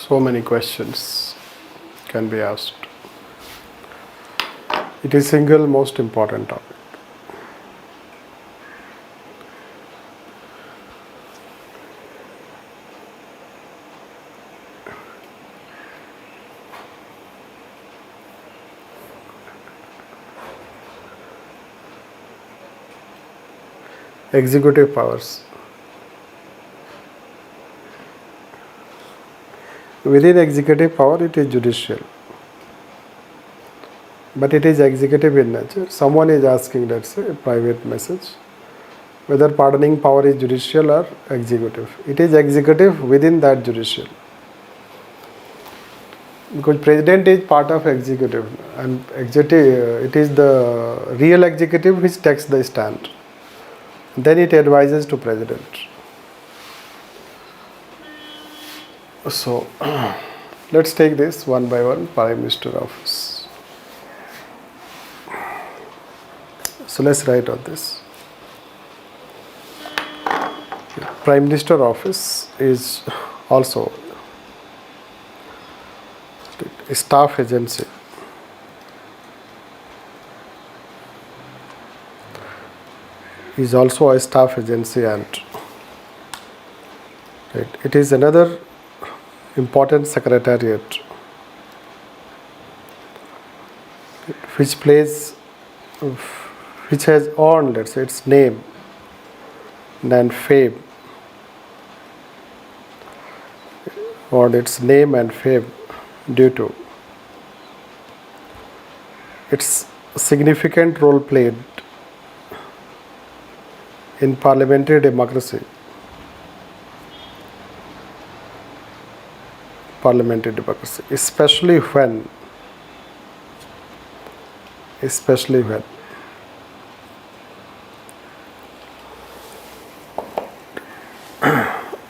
So many questions can be asked. It is single most important topic. Executive powers. Within executive power, it is judicial, but it is executive in nature. Someone is asking, let's say, a private message, whether pardoning power is judicial or executive. It is executive within that judicial, because president is part of executive, and executive, it is the real executive which takes the stand. Then it advises to president. So let's take this one by one. Prime Minister office. So let's write on this. Prime Minister office is also a staff agency. Is also a staff agency, and it is another important secretariat which has earned, let's say, its name and fame, or its name and fame due to its significant role played in parliamentary democracy. Especially when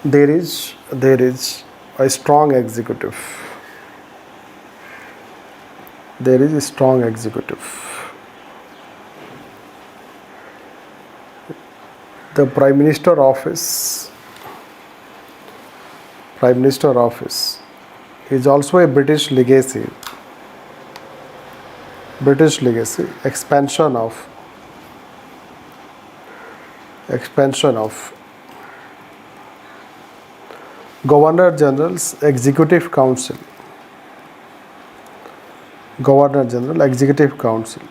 there is a strong executive. There is a strong executive. The Prime Minister office is also a British legacy. Expansion of Governor General's Executive Council. Governor General Executive Council.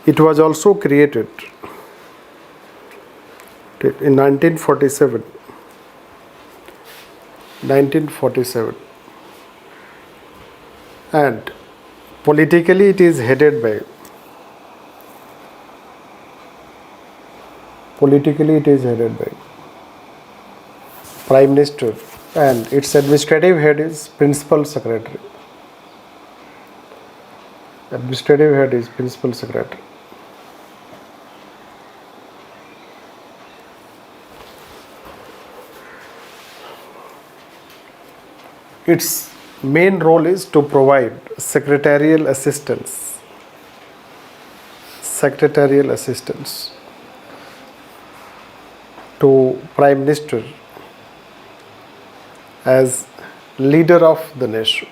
It was also created in 1947. And politically it is headed by Prime Minister, and its administrative head is Principal Secretary. Its main role is to provide secretarial assistance to Prime Minister as leader of the nation.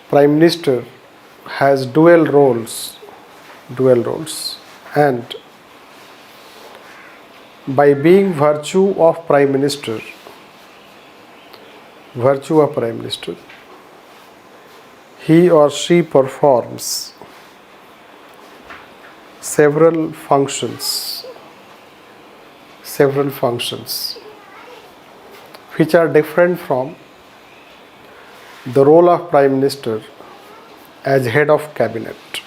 Prime Minister has dual roles, and by being virtue of Prime Minister, he or she performs several functions which are different from the role of Prime Minister as head of cabinet.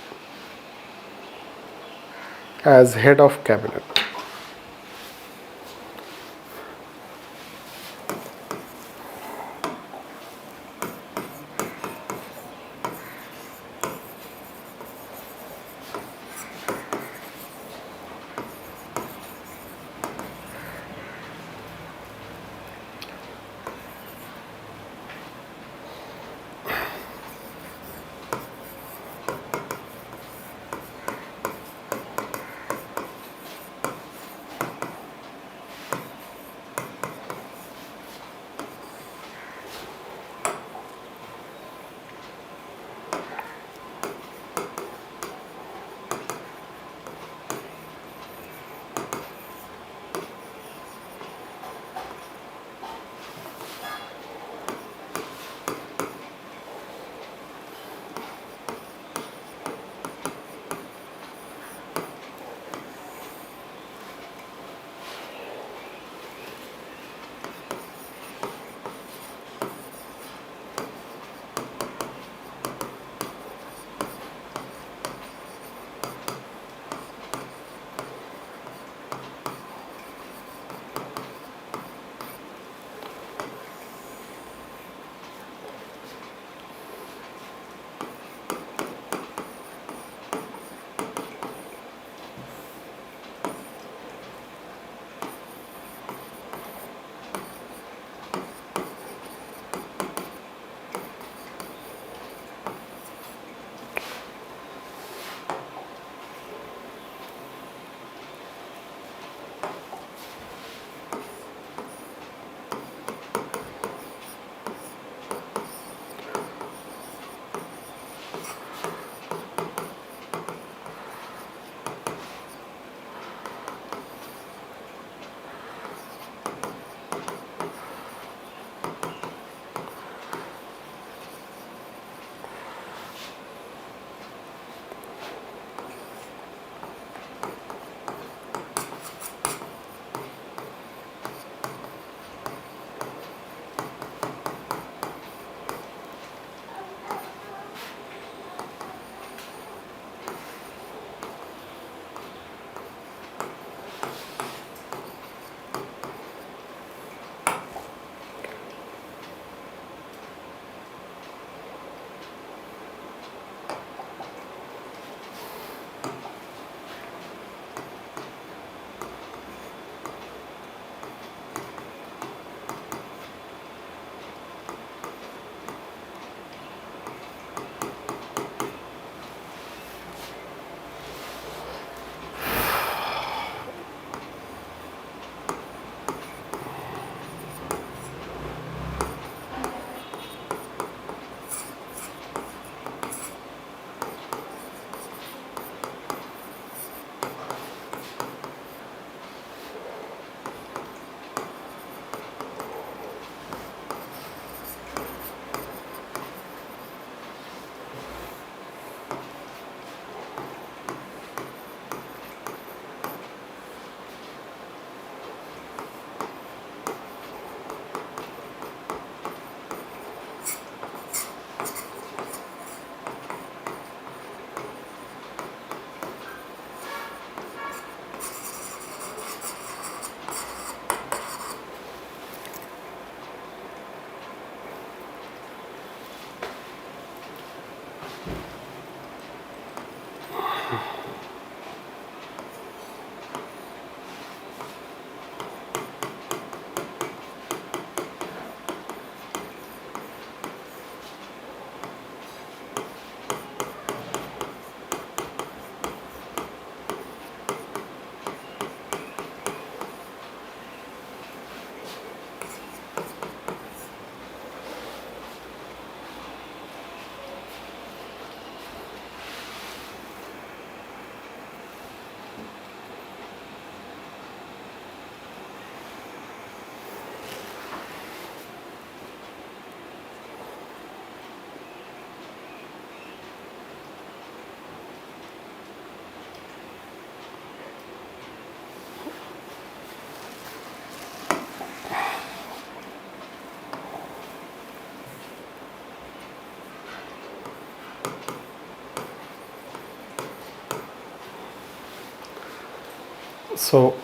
So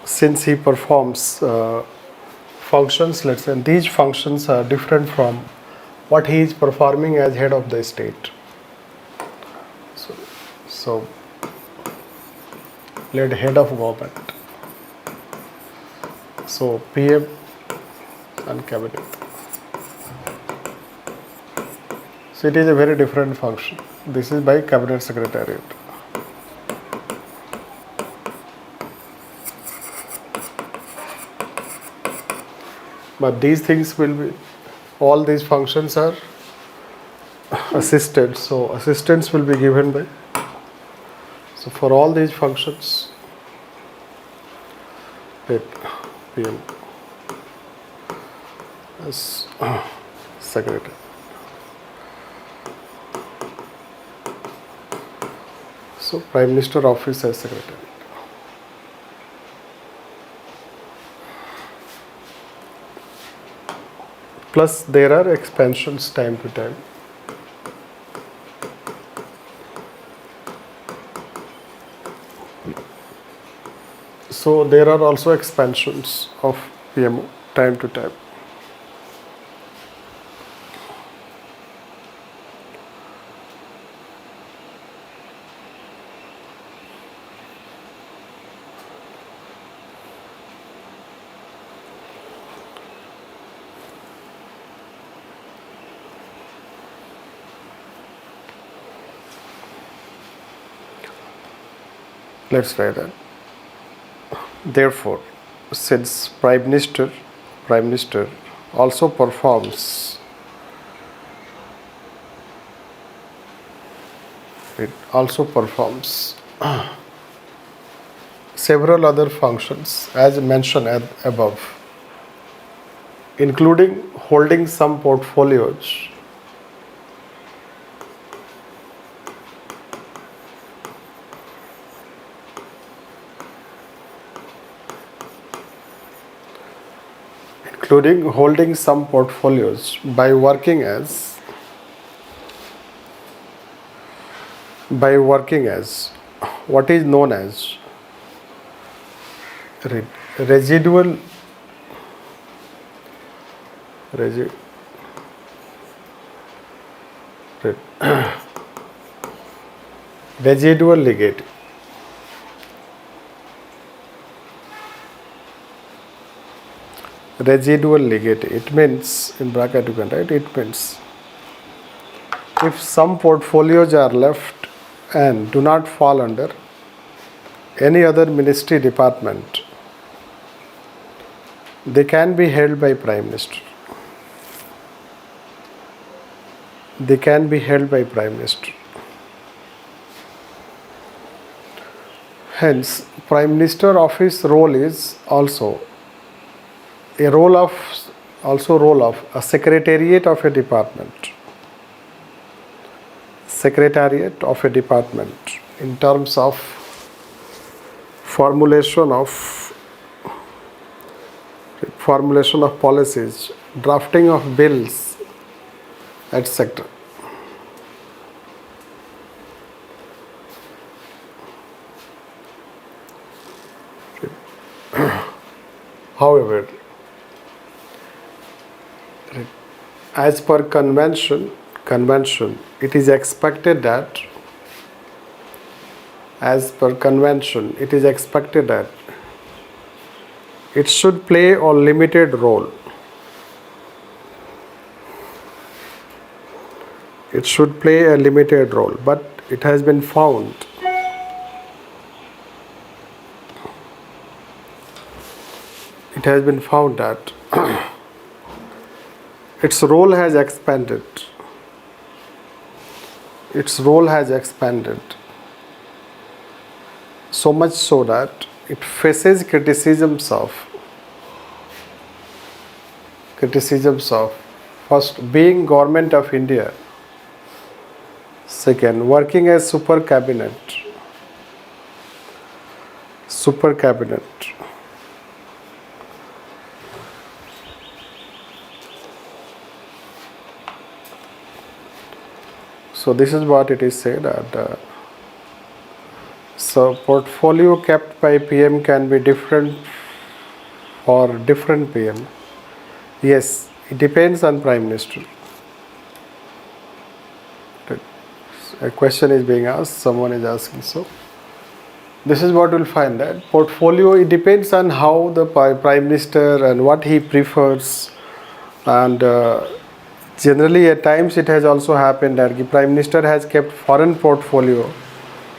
since he performs functions, let's say these functions are different from what he is performing as head of the state. So let head of government. So PM and cabinet. So it is a very different function. This is by cabinet secretariat. But these things will be, all these functions are assisted. So assistants will be given by, so for all these functions, PM as secretary. So Prime Minister office as secretary. Plus there are expansions time to time. So there are also expansions of PMO time to time. Let's try that. Therefore, since Prime Minister also performs several other functions as mentioned above, including holding some portfolios by working as what is known as residual legate. Residual legate, it means, in bracket you can write, it means if some portfolios are left and do not fall under any other ministry department, they can be held by Prime Minister. Hence, Prime Minister office role is also a role of a secretariat of a department. In terms of formulation of policies, drafting of bills, etc. However, as per convention, it is expected that it should play a limited role. But it has been found that its role has expanded. So much so that it faces criticisms of first, being Government of India; second, working as super cabinet. So this is what it is said, that So portfolio kept by PM can be different for different PM. Yes, it depends on Prime Minister. A question is being asked, someone is asking. So this is what we'll find, that portfolio, it depends on how the Prime Minister and what he prefers, and generally at times it has also happened that the Prime Minister has kept foreign portfolio,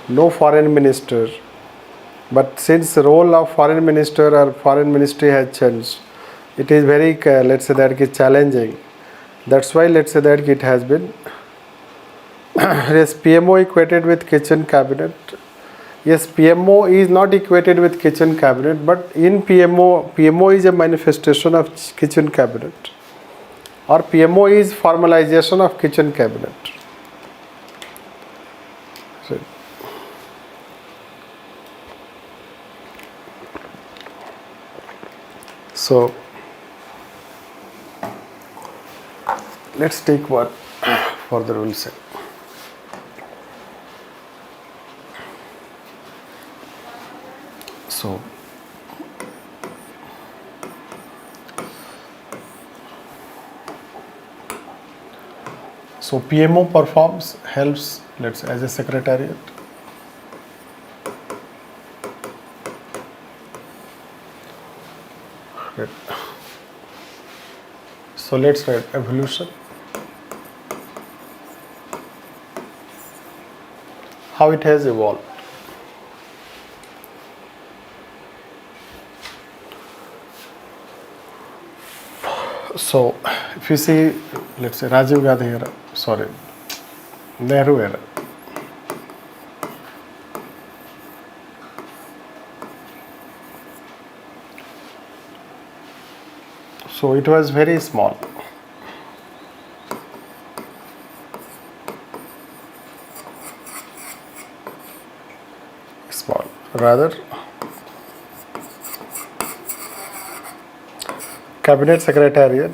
no foreign minister, but since the role of foreign minister or foreign ministry has changed, it is very let's say that it is challenging. That's why let's say that it has been yes, PMO equated with kitchen cabinet. Yes, PMO is not equated with kitchen cabinet, but in PMO is a manifestation of kitchen cabinet, or PMO is formalization of kitchen cabinet. So let's take what further we'll say. So PMO performs, helps, let's say, as a secretariat. Right. So let's write evolution. How it has evolved. So if you see, let's say Rajiv Gandhi era, sorry, Nehru era. So it was very small. Small. Rather, Cabinet Secretariat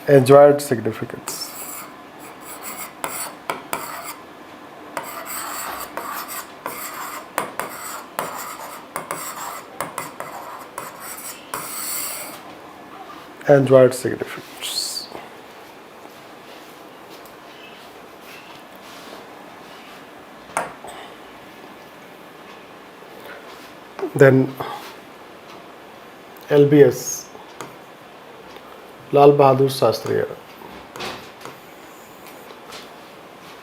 enjoyed significance. Enjoyed significance. Then LBS, Lal Bahadur Shastri era.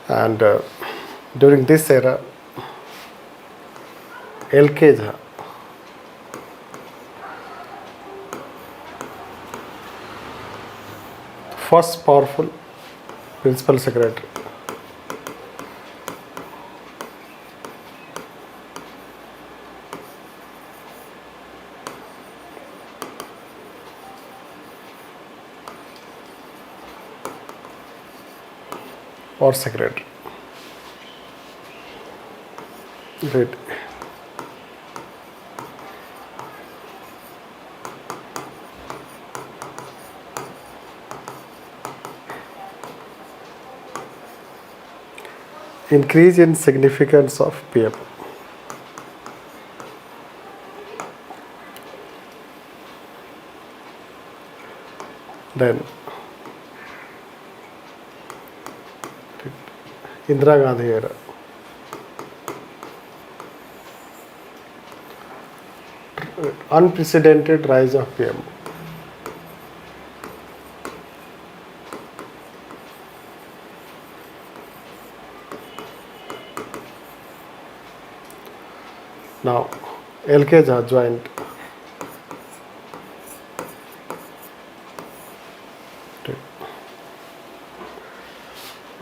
And during this era, LK Jha, first powerful principal secretary. Or secretary. Great. Increase in significance of PMO. Then Indira Gandhi era. Unprecedented rise of PMO. Now, LK Jha joined.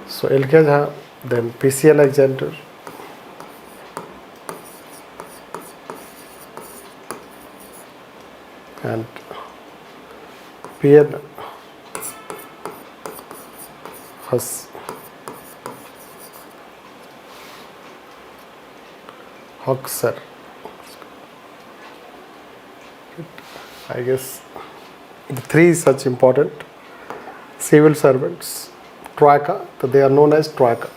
So LK Jha, then PC Alexander, and PN Huck Sir. I guess the three is such important civil servants, Troika, so they are known as Troika.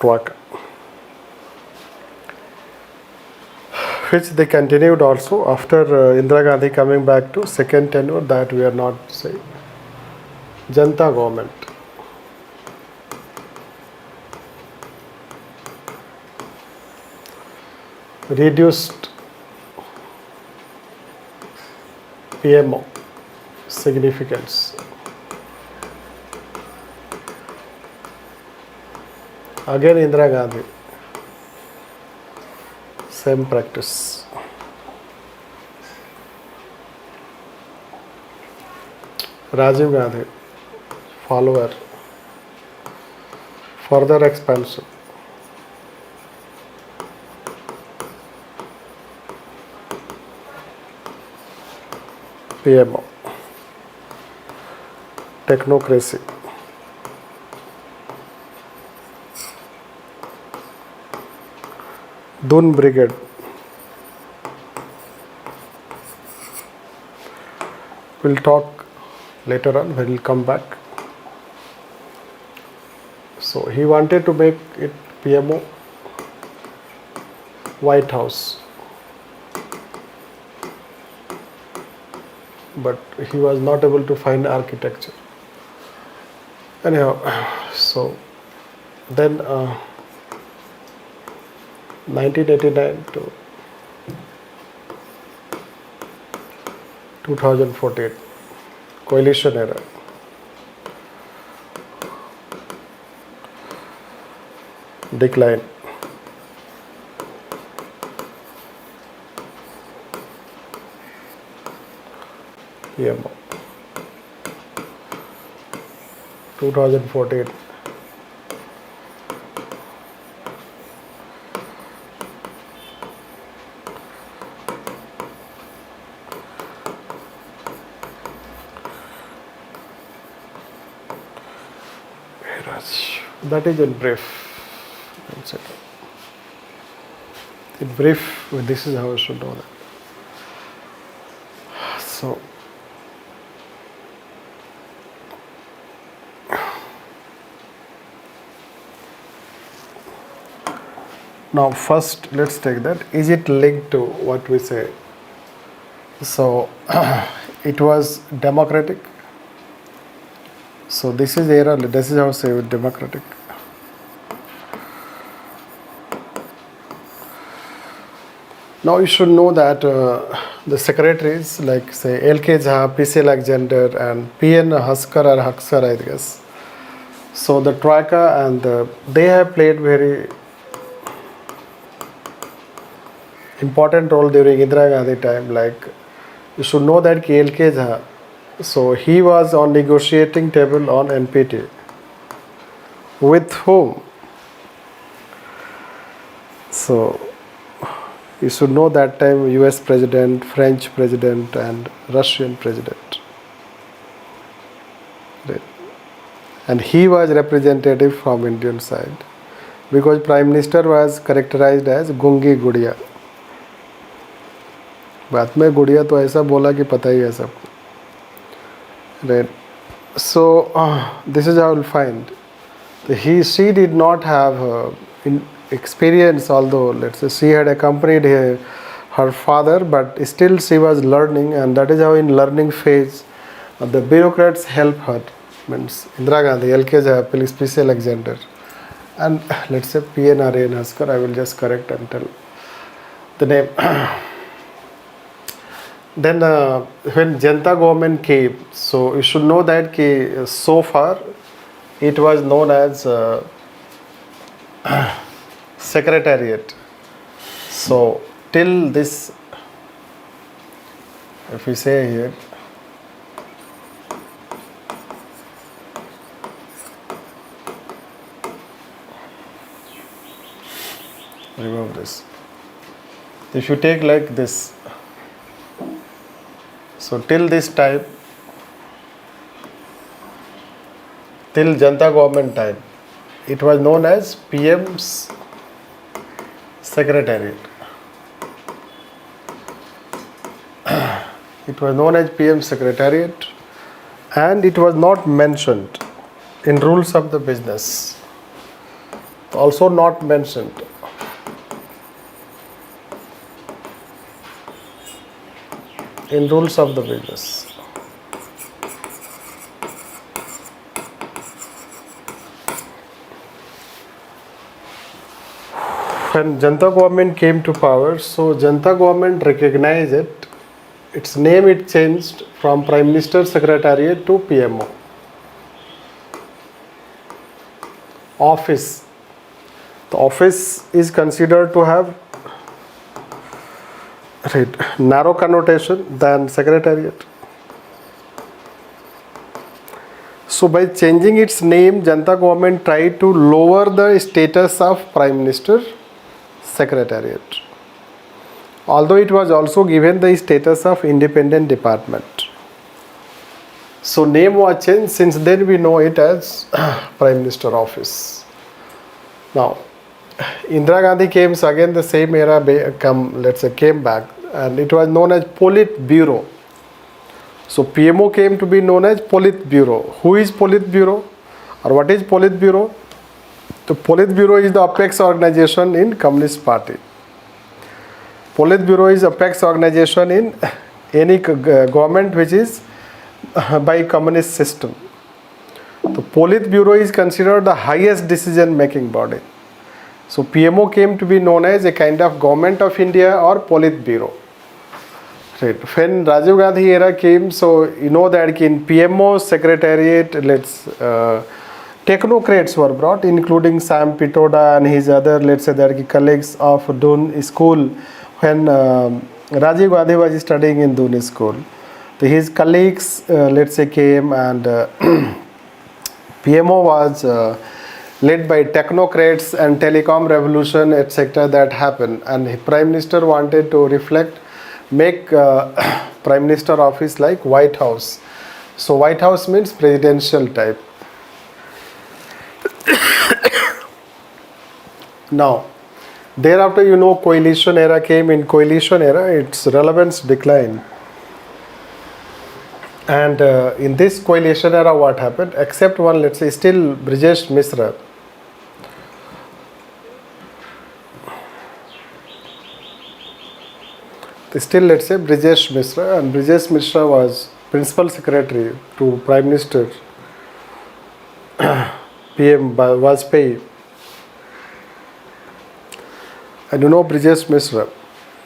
Troika, which they continued also after Indira Gandhi coming back to second tenure, that we are not saying. Janta government. Reduced PMO significance. Again Indira Gandhi, same practice. Rajiv Gandhi, follower, further expansion. PMO, technocracy. Dun Brigade, we'll talk later on when we'll come back. So he wanted to make it PMO, White House, but he was not able to find architecture. Anyhow, so then 1989 to 2014, coalition era. Decline. PMO. 2014. That is in brief. In brief, this is how I should know that. So, now first let's take that. Is it linked to what we say? So, it was democratic. So this is era, this is how I say with democratic. Now you should know that the secretaries like say L.K. Jha, P.C. Alexander and P.N. Haskar or Haksar, I guess. So the Troika and they have played very important role during Indira Gandhi time. Like you should know that L.K. Jha, so he was on negotiating table on NPT. With whom? So you should know that time US President, French President and Russian President. Right. And he was representative from Indian side because Prime Minister was characterized as Gungi Gudiya. बाद में गुड़िया तो ऐसा बोला कि पता ही है सबको. Right. So this is how you'll find. She did not have experience, although let's say she had accompanied her father, but still she was learning, and that is how in learning phase the bureaucrats help her. Means Indira Gandhi, L.K. Jha, P.C. Alexander, and let's say P.N. Haskar. I will just correct and tell the name. Then when Janta government came, so you should know that so far it was known as Secretariat. So till this, if we say here, remove this. If you take like this, so till this time, till Janta government time, it was known as PM's Secretariat. It was known as PM's Secretariat, and it was not mentioned in rules of the business. also not mentioned. In rules of the business. When Janata government came to power, so Janata government recognized it. Its name it changed from Prime Minister Secretariat to PMO. Office. The office is considered to have narrow connotation than Secretariat. So by changing its name, Janata government tried to lower the status of Prime Minister Secretariat. Although it was also given the status of independent department. So name was changed. Since then we know it as Prime Minister Office. Now Indira Gandhi came again, the same era came back, and it was known as Politburo. So PMO came to be known as Politburo. Who is Politburo, or what is Politburo? The Politburo is the apex organization in Communist Party. Politburo is apex organization in any government which is by communist system. The Politburo is considered the highest decision making body. So PMO came to be known as a kind of government of India or Politburo. Right. When Rajiv Gandhi era came, so you know that in PMO secretariat, technocrats were brought, including Sam Pitoda and his other, colleagues of Doon School. When Rajiv Gandhi was studying in Doon School, so his colleagues, came, and PMO was led by technocrats and telecom revolution, etc. that happened. And the Prime Minister wanted to make Prime Minister office like White House. So White House means presidential type. Now, thereafter, you know, coalition era came. In coalition era, its relevance declined. And in this coalition era, what happened? Except one, still Brijesh Misra. Still, Brijesh Misra, and Brijesh Misra was Principal Secretary to Prime Minister PM Vajpayee. And you know Brijesh Misra,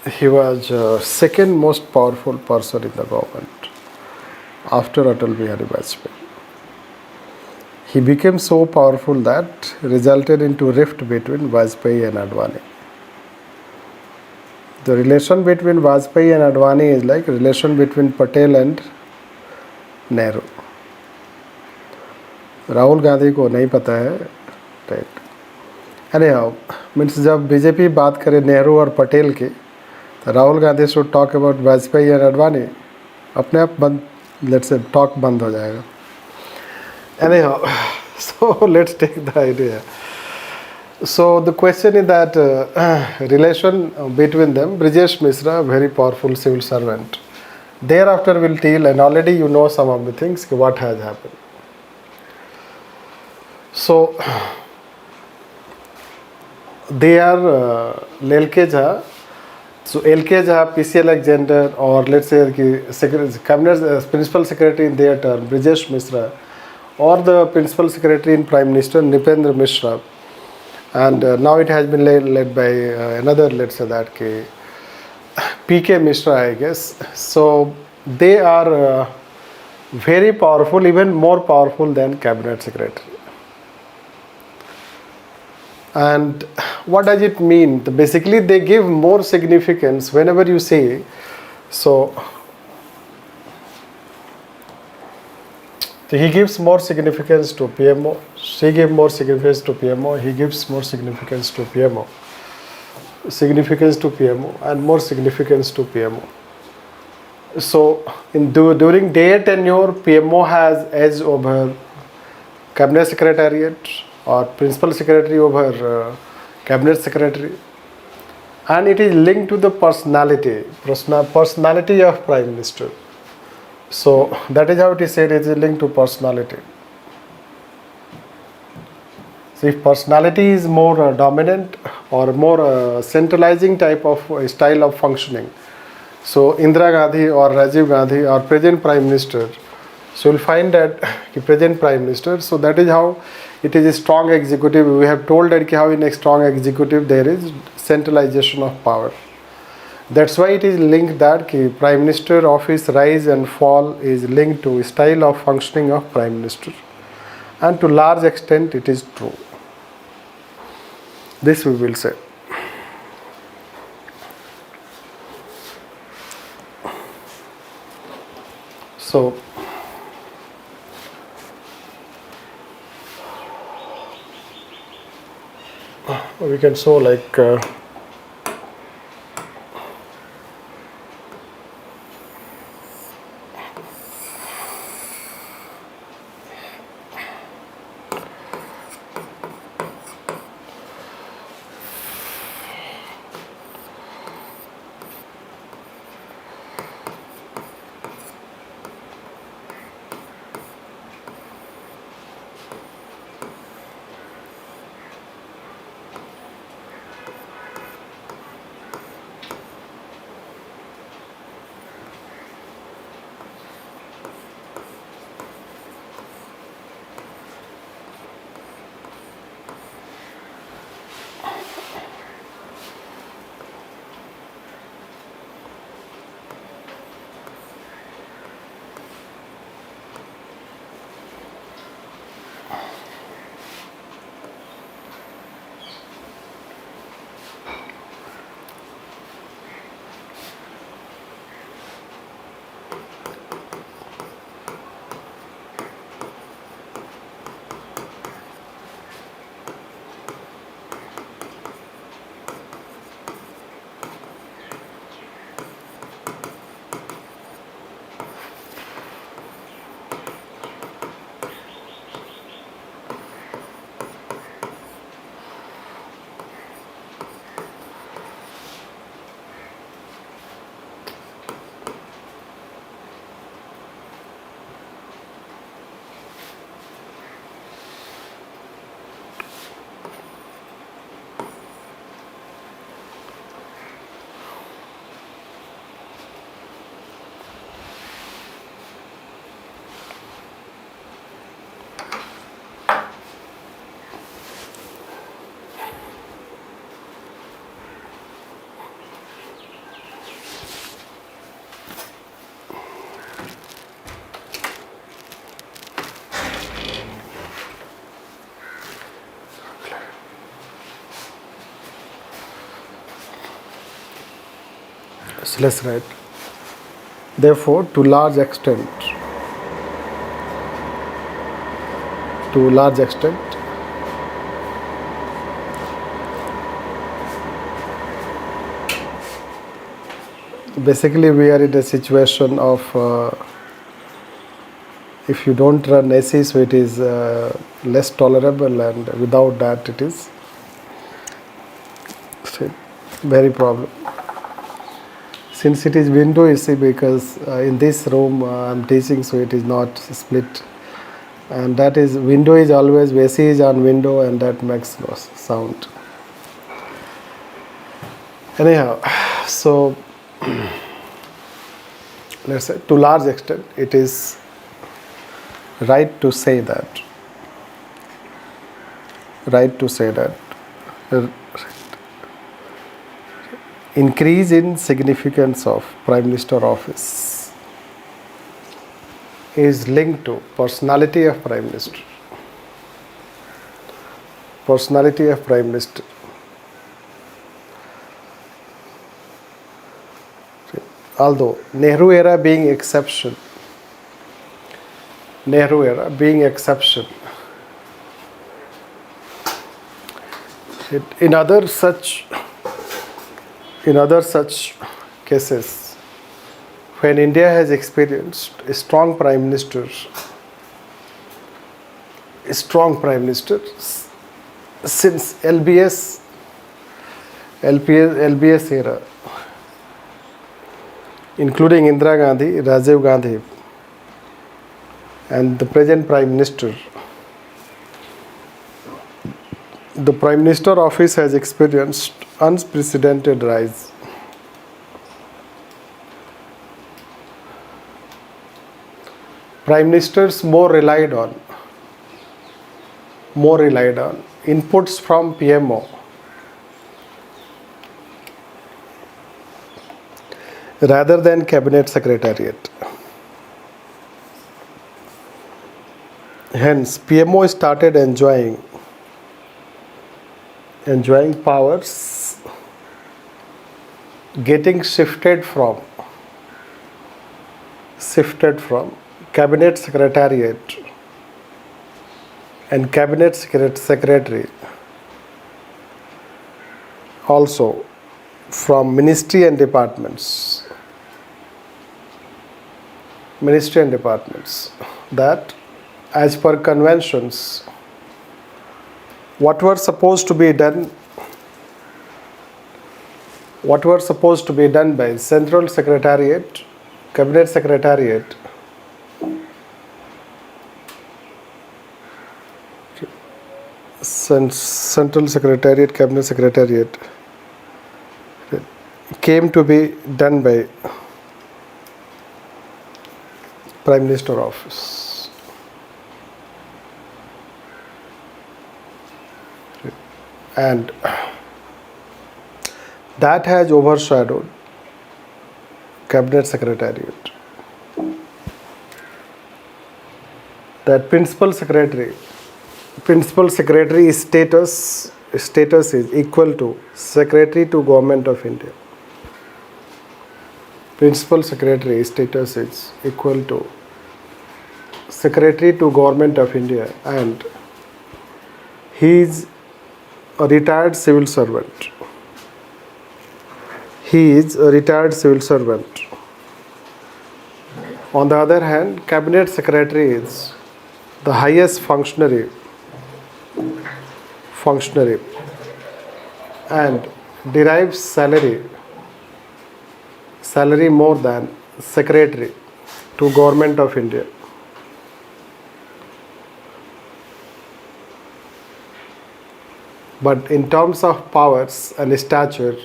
he was second most powerful person in the government after Atal Bihari Vajpayee. He became so powerful that resulted into rift between Vajpayee and Advani. The relation between Vajpayee and Advani is like relation between Patel and Nehru. Rahul Gandhi को नहीं पता है, right? अरे हाँ, means जब BJP बात करे नेहरू और पटेल की, तो Rahul Gandhi should talk about Vajpayee and Advani, अपने आप बंद, टॉक बंद हो जाएगा. अरे हाँ, so let's take the idea. So the question is that relation between them. Brijesh Misra, very powerful civil servant. Thereafter we'll tell, and already you know some of the things, what has happened. So they are LK Jha. So LK Jha, PC Alexander, or let's say cabinet principal secretary in their term, Brijesh Misra, or the principal secretary in Prime Minister, Nipendra Mishra. And now it has been led by another, PK Mishra, I guess. So they are very powerful, even more powerful than cabinet secretary. And what does it mean? Basically, they give more significance whenever you say, so he gives more significance to PMO, she gives more significance to PMO, he gives more significance to PMO, and more significance to PMO. So during their tenure, PMO has edge over cabinet secretariat, or principal secretary over cabinet secretary, and it is linked to the personality of Prime Minister. So that is how it is said, it is linked to personality. So if personality is more dominant or more centralizing type of style of functioning, so Indira Gandhi or Rajiv Gandhi or present Prime Minister, so you'll find that the present Prime Minister, so that is how it is a strong executive. We have told that how in a strong executive there is centralization of power. That's why it is linked that Prime Minister office rise and fall is linked to style of functioning of Prime Minister, and to large extent it is true. This we will say. So we can show like so let's write. Therefore, to large extent, basically we are in a situation of if you don't run AC, so it is less tolerable, and without that it is very problem. Since it is window AC, because in this room I'm teaching, so it is not split, and that is window is always, AC is on window, and that makes no sound. Anyhow, so let's say to large extent it is right to say that increase in significance of Prime Minister office is linked to personality of Prime Minister. Although Nehru era being exception, in other such cases, when India has experienced a strong prime minister since LBS era, including Indira Gandhi, Rajiv Gandhi, and the present Prime Minister, The Prime Minister office has experienced unprecedented rise. Prime Ministers more relied on inputs from PMO rather than Cabinet Secretariat. Hence, PMO started enjoying powers getting shifted from Cabinet Secretariat and Cabinet Secretary, also from Ministry and departments, that as per conventions, what were supposed to be done by Central Secretariat, Cabinet Secretariat, Central Secretariat, Cabinet Secretariat came to be done by Prime Minister office. And that has overshadowed Cabinet Secretariat. That Principal Secretary status is equal to Secretary to Government of India. Principal Secretary status is equal to Secretary to Government of India, and he is a retired civil servant. On the other hand, Cabinet Secretary is the highest functionary and derives salary more than Secretary to Government of India. But in terms of powers and stature,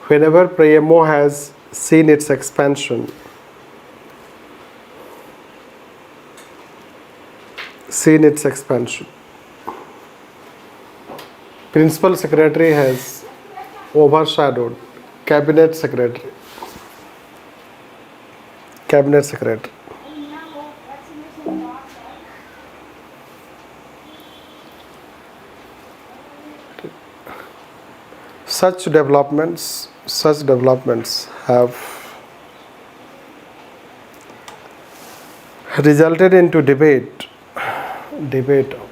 whenever PMO has seen its expansion, Principal Secretary has overshadowed Cabinet Secretary. Such developments have resulted into debate of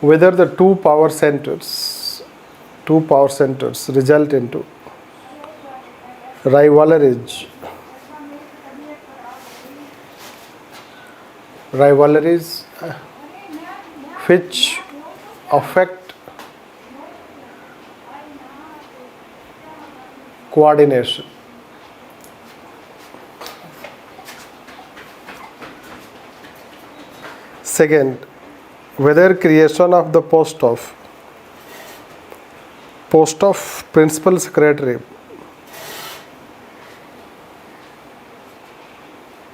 whether the two power centers result into rivalries which affect coordination. Second, whether creation of the post of Principal Secretary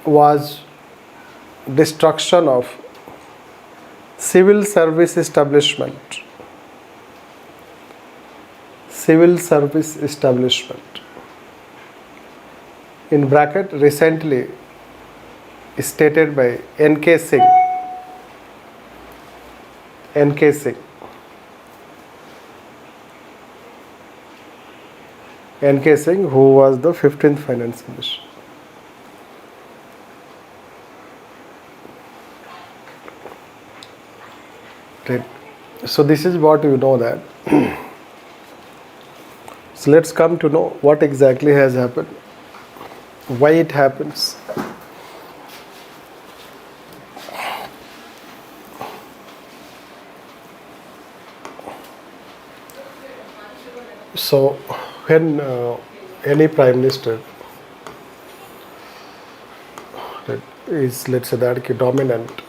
was destruction of civil service establishment. In bracket, recently stated by N.K. Singh, who was the 15th Finance Minister. Right. So this is what you know that. So let's come to know what exactly has happened, why it happens. So when any prime minister that is, let's say that dominant,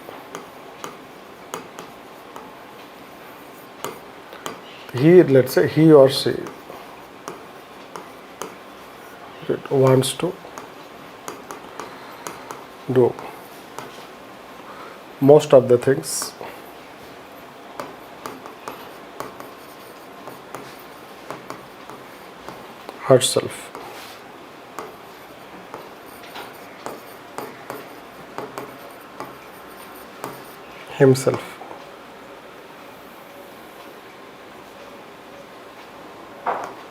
let's say he or she wants to do most of the things herself. Himself.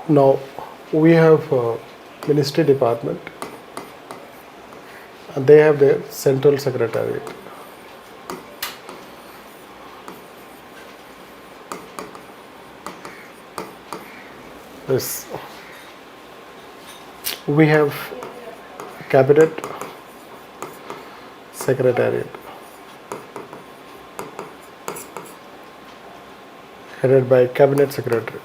Now we have a ministry department and they have their central secretariat. Yes. We have cabinet secretariat headed by cabinet secretary.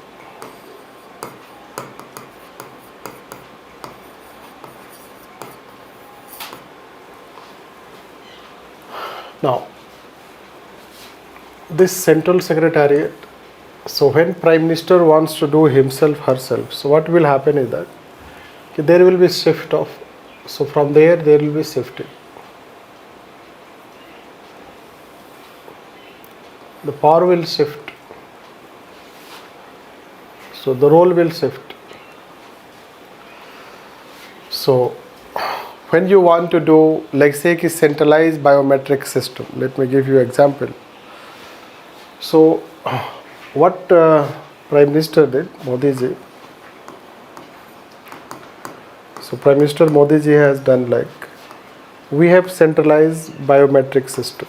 Now, this central secretariat, so when Prime Minister wants to do himself, herself, so what will happen is that there will be shift of, so from there will be shifting. The power will shift. So the role will shift. So when you want to do, like say ki centralized biometric system, let me give you example. So what Prime Minister did, Modi ji. So Prime Minister Modi ji has done like, we have centralized biometric system.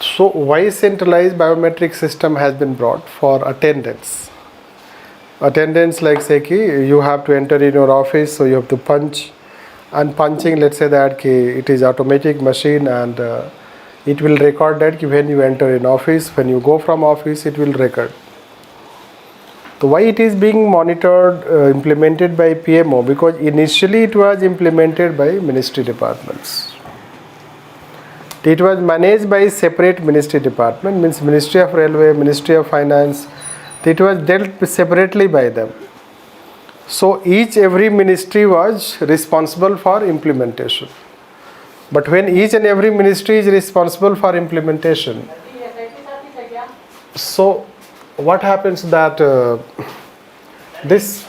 So why centralized biometric system has been brought? For attendance. Attendance, like say ki you have to enter in your office, so you have to punch, and punching, let's say that ki it is automatic machine and it will record that ki when you enter in office, when you go from office, it will record. So why it is being monitored, implemented by PMO? Because initially it was implemented by ministry departments. It was managed by separate ministry department, means Ministry of Railway, Ministry of Finance. It was dealt separately by them. So every ministry was responsible for implementation. But when each and every ministry is responsible for implementation, so what happens that this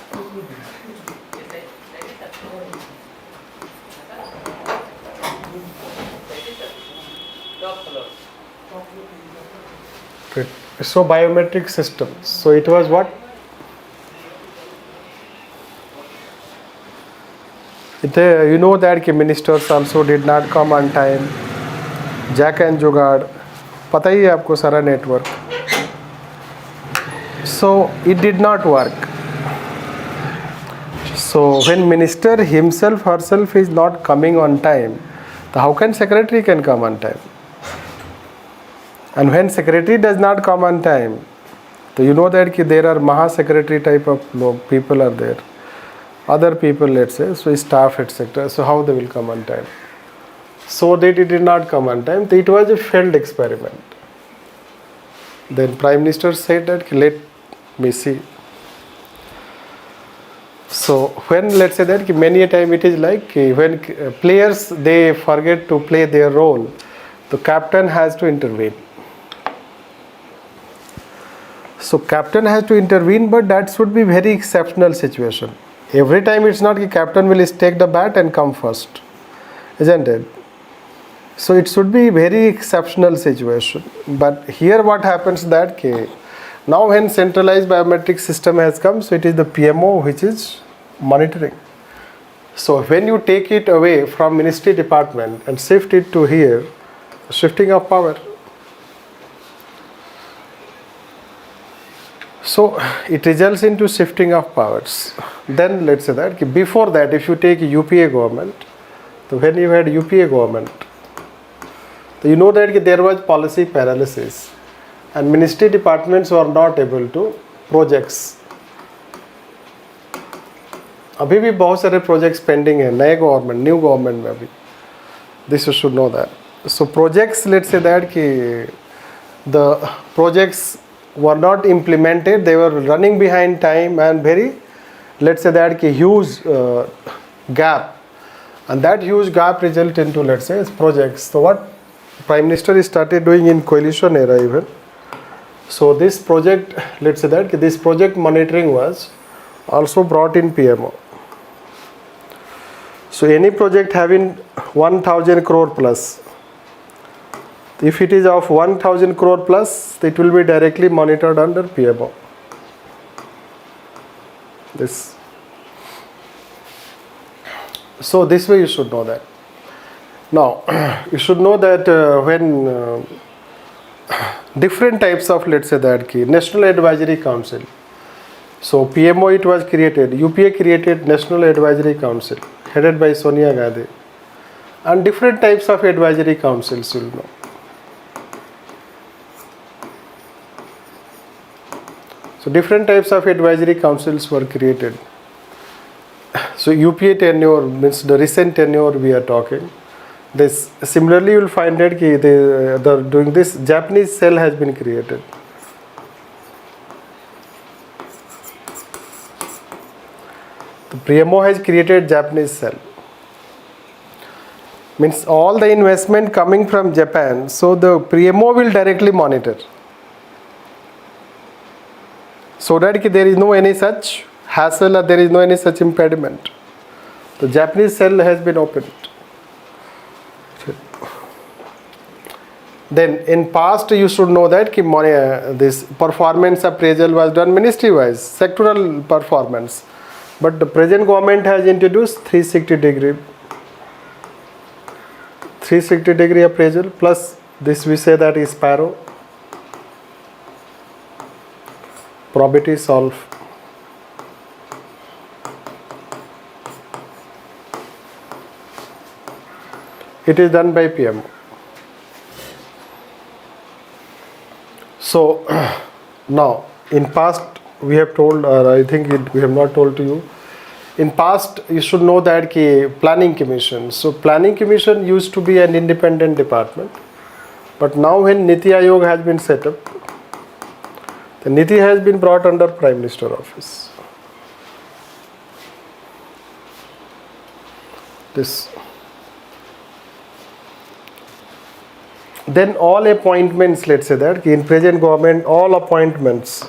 so biometric system, so it was what? You know that ministers also did not come on time, jack and जुगाड़, पता ही है आपको सारा network. So it did not work. So when minister himself, herself is not coming on time, so how can secretary can come on time? And when secretary does not come on time, so you know that there are Maha Secretary type of people are there. Other people, let's say, so staff, etc. So how they will come on time? So they did not come on time. So it was a failed experiment. Then Prime Minister said that let me see. So when, let's say that many a time it is like when players they forget to play their role, the captain has to intervene. So captain has to intervene, but that should be very exceptional situation. Every time it's not the captain will take the bat and come first, isn't it? So it should be very exceptional situation. But here what happens that now when centralized biometric system has come, so it is the PMO which is monitoring. So when you take it away from ministry department and shift it to here, shifting of power. So it results into shifting of powers. Then let's say that before that, if you take UPA government, so when you had UPA government, so you know that there was policy paralysis. and ministry departments were not able to projects. अभी भी बहुत सारे projects pending हैं नए government, new government में अभी. This you should know that. So projects, let's say that कि the projects were not implemented, they were running behind time and very, let's say that कि huge gap, and that huge gap result into, let's say, projects. So what Prime Minister started doing in coalition era even. So this project, let's say that this project monitoring was also brought in PMO. So any project having 1000 crore plus, if it is of 1000 crore plus, it will be directly monitored under PMO. This. So this way you should know that. Now you should know that when different types of, let's say that key National Advisory Council. So PMO it was created, UPA created National Advisory Council headed by Sonia Gandhi, and different types of advisory councils you'll know. So different types of advisory councils were created. So UPA tenure means the recent tenure we are talking. This similarly you will find that doing this Japanese cell has been created. The PMO has created Japanese cell. Means all the investment coming from Japan, so the PMO will directly monitor. So that there is no any such hassle or there is no any such impediment. The Japanese cell has been opened. Then in past you should know that this performance appraisal was done ministry wise, sectoral performance. But the present government has introduced 360 degree appraisal, plus this we say that is sparrow, probability solve. It is done by PMO. So now in past we have told, or I think we have not told to you, in past you should know that planning commission. So planning commission used to be an independent department, but now when Niti Aayog has been set up, the Niti has been brought under Prime Minister office. This. Then all appointments, let's say that in present government all appointments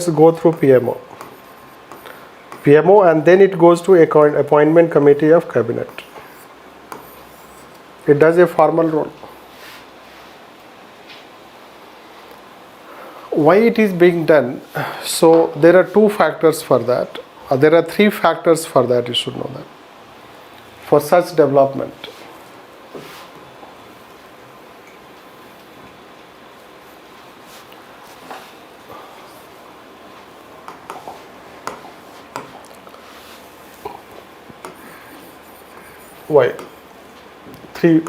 go through PMO, and then it goes to appointment committee of cabinet. It does a formal role. Why it is being done? So there are two factors for that. There are three factors for that, you should know that. For such development. Why? Three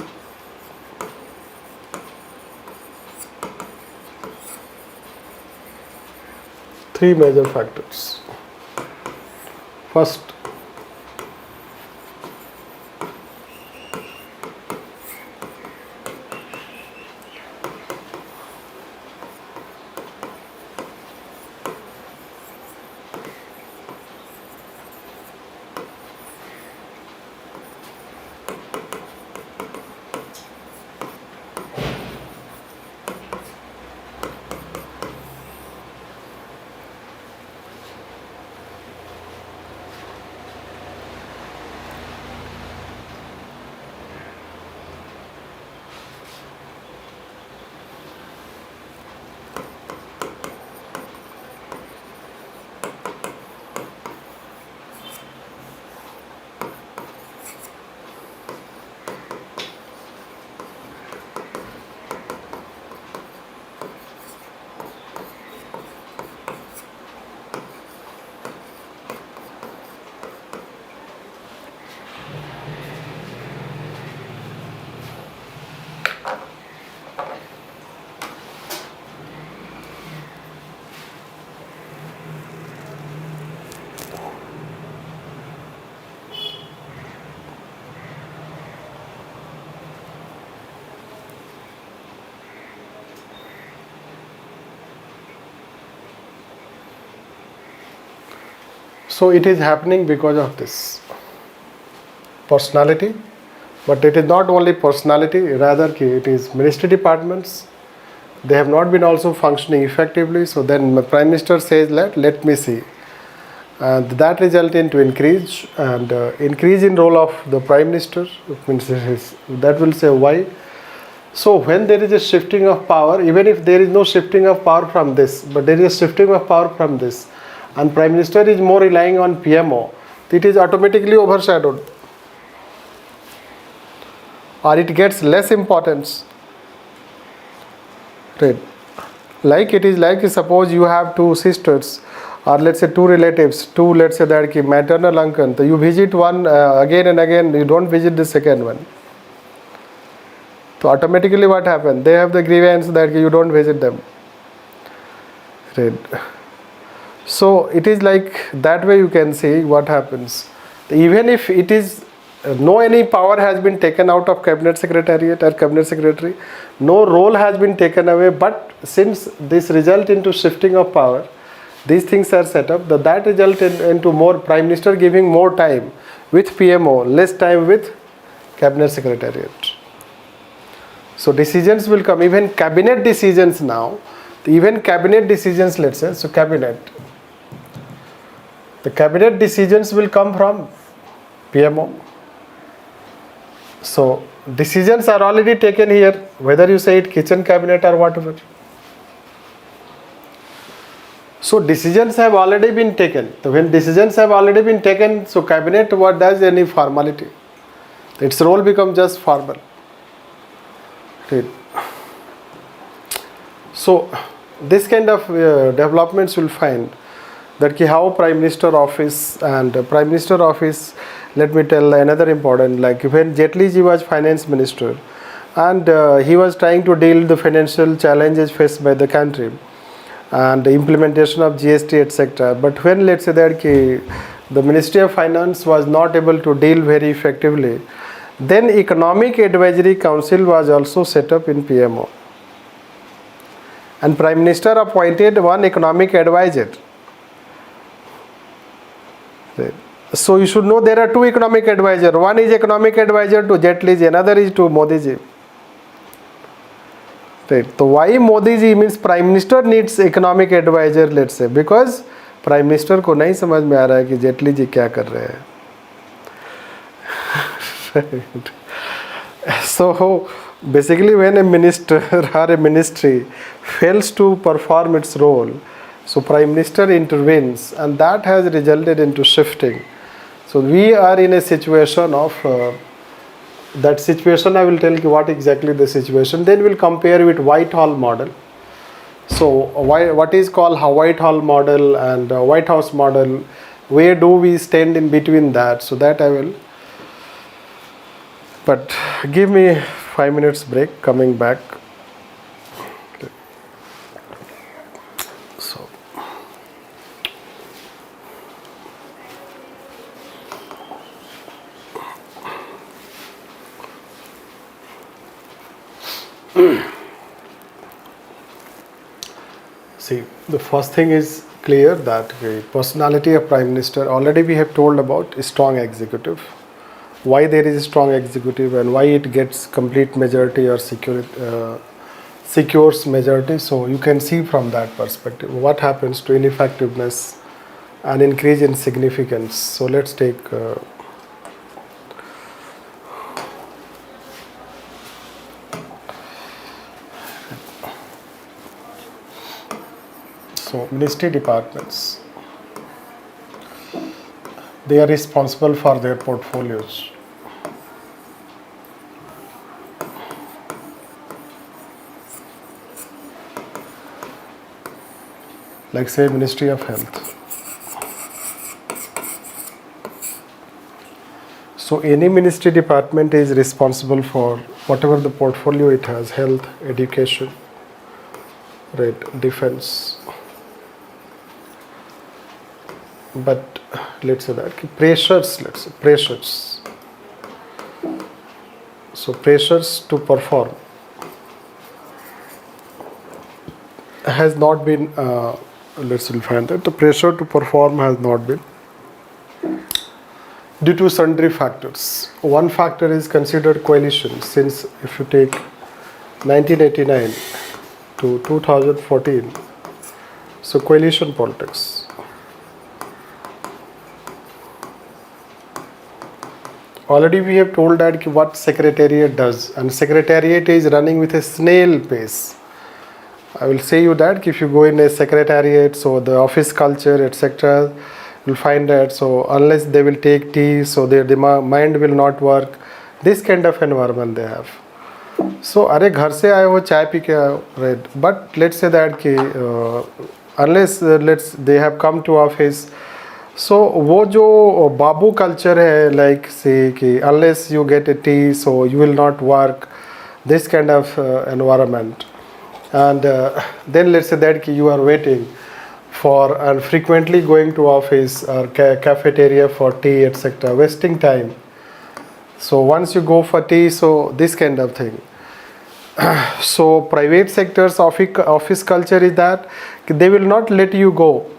major factors. First, So it is happening because of this personality, but it is not only personality, rather it is ministry departments. They have not been also functioning effectively. So then the Prime Minister says, let me see. And that result into increase in role of the Prime Minister. That will say why. So when there is a shifting of power, even if there is no shifting of power from this, but there is a shifting of power from this, and Prime Minister is more relying on PMO, it is automatically overshadowed, or it gets less importance. Right? Like it is like, suppose you have two sisters, or let's say two relatives, let's say that maternal uncle, so you visit one again and again, you don't visit the second one. So automatically what happens? They have the grievance that you don't visit them. Right. So it is like that way you can see what happens. Even if it is no any power has been taken out of Cabinet Secretariat or Cabinet Secretary, no role has been taken away, but since this result into shifting of power, these things are set up, that result into more Prime Minister giving more time with PMO, less time with Cabinet Secretariat. So decisions will come, even cabinet decisions now, even cabinet decisions, let's say, so cabinet, the cabinet decisions will come from PMO. So decisions are already taken here, whether you say it kitchen cabinet or whatever. So decisions have already been taken. So when decisions have already been taken, so cabinet what does any formality? Its role becomes just formal. Right. So this kind of developments will find that how Prime Minister office and Prime Minister office, let me tell another important, like when Jetli ji was finance minister and he was trying to deal with the financial challenges faced by the country and the implementation of GST etc. But when let's say that the Ministry of Finance was not able to deal very effectively, then Economic Advisory Council was also set up in PMO. And Prime Minister appointed one economic advisor. Right. So you should know there are two economic advisors. One is economic advisor to Jetli ji, another is to Modi ji. Right. So why Modi ji means Prime Minister needs economic advisor, let's say, because Prime Minister को नहीं समझ में आ रहा है कि जेटली जी क्या कर रहे हैं. So basically when a minister or a ministry fails to perform its role, so Prime Minister intervenes and that has resulted into shifting. So we are in a situation of that situation. I will tell you what exactly the situation. Then we'll compare with Whitehall model. So what is called Whitehall model and White House model, where do we stand in between that? So that I will. But give me 5 minutes break, coming back. Okay. So see, the first thing is clear that the personality of Prime Minister, already we have told about a strong executive. Why there is a strong executive and why it gets complete majority or secures majority. So you can see from that perspective what happens to ineffectiveness and increase in significance. So let's take so ministry departments, they are responsible for their portfolios. Like say Ministry of Health. So any ministry department is responsible for whatever the portfolio it has: health, education, right, defense. But let's say that pressures, let's say pressures. So pressures to perform has not been, let's find that the pressure to perform has not been due to sundry factors. One factor is considered coalition, since if you take 1989 to 2014, so coalition politics. Already we have told that what secretariat does, and secretariat is running with a snail pace. I will say you that if you go in a secretariat, so the office culture, etc., you'll find that, so unless they will take tea, so their mind will not work. This kind of environment they have. So अरे घर से आए हो चाय P के आए, right? But let's say that कि unless they have come to office, so वो जो बाबू culture है, like say कि unless you get a tea, so you will not work. This kind of environment. And then let's say that you are waiting for and frequently going to office or cafeteria for tea, etc., wasting time. So once you go for tea, so this kind of thing. So private sector's office culture is that they will not let you go.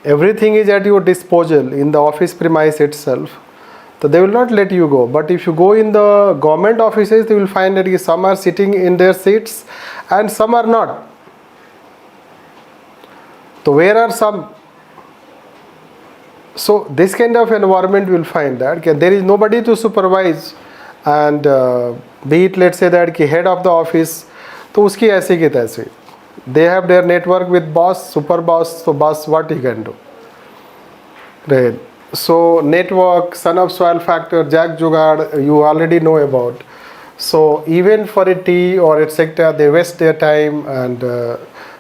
Everything is at your disposal in the office premise itself. So they will not let you go. But if you go in the government offices, you will find that some are sitting in their seats and some are not. So where are some? So this kind of environment will find that there is nobody to supervise, and be it let's say that head of the office, तो उसकी ऐसी की तैसी. They have their network with boss, super boss, so boss what he can do. Right. So network, son of soil factor, jack jugaad, you already know about. So even for a tea or etc., they waste their time and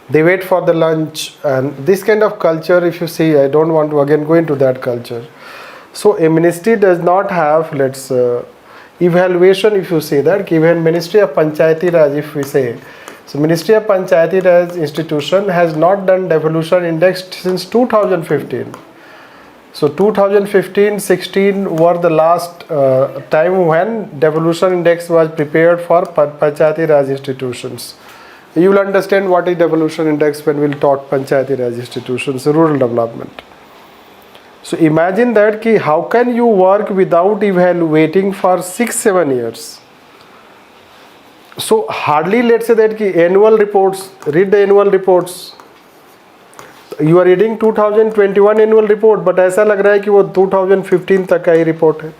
they wait for the lunch, and this kind of culture, if you see, I don't want to again go into that culture. So a ministry does not have, let's evaluation, if you see that, even Ministry of Panchayati Raj, if we say, so Ministry of Panchayati Raj institution has not done devolution index since 2015. So 2015-16 were the last time when devolution index was prepared for Panchayati Raj institutions. You will understand what is devolution index when we will talk Panchayati Raj institutions, rural development. So imagine that how can you work without evaluating for 6-7 years? So hardly let's say that annual reports, read the annual reports. You are reading 2021 annual report, but ऐसा लग रहा है कि वो 2015 तक का ही report है.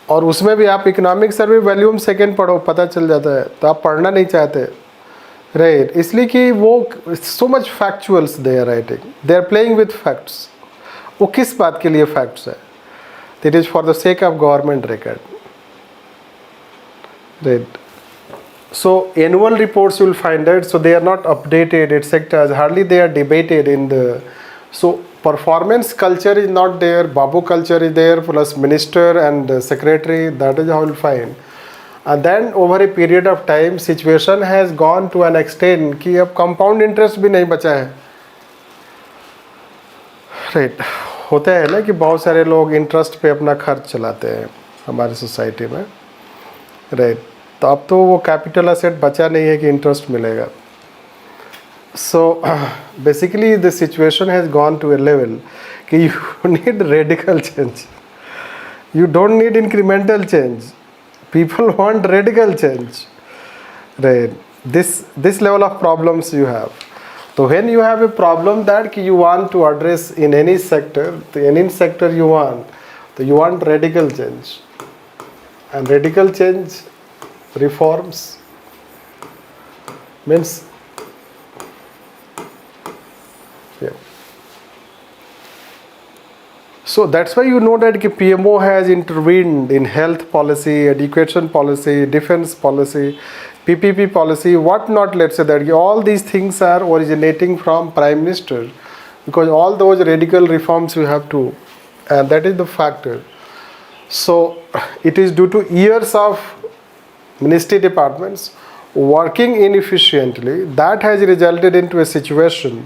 और उसमें भी आप इकोनॉमिक सर्वे वॉल्यूम सेकेंड पढ़ो, पता चल जाता है, तो आप पढ़ना नहीं चाहते, राइट? इसलिए कि वो so much factuals they are writing, they are playing with facts. वो किस बात के लिए फैक्ट्स है? It is for the sake of government record, right? So annual reports you will find that, so they are not updated, etc. Hardly they are debated in the, so performance culture is not there, babu culture is there, plus minister and secretary, that is how you will find. And then over a period of time, situation has gone to an extent कि अब compound interest भी नहीं बचा है, right? होता है ना कि बहुत सारे लोग इंटरेस्ट पे अपना खर्च चलाते हैं हमारी सोसाइटी में, राइट? तो अब तो वो कैपिटल असेट बचा नहीं है कि इंटरेस्ट मिलेगा. So basically the situation has gone to a level कि you need radical change. You don't need incremental change. People want radical change, right? This level of problems you have. तो when you have a problem that कि you want to address in any sector, तो any sector you want, तो you want radical change. And radical change reforms means, yeah. So that's why you know that PMO has intervened in health policy, education policy, defense policy, PPP policy, what not. Let's say that all these things are originating from Prime Minister, because all those radical reforms you have to, and that is the factor. So it is due to years of ministry departments working inefficiently that has resulted into a situation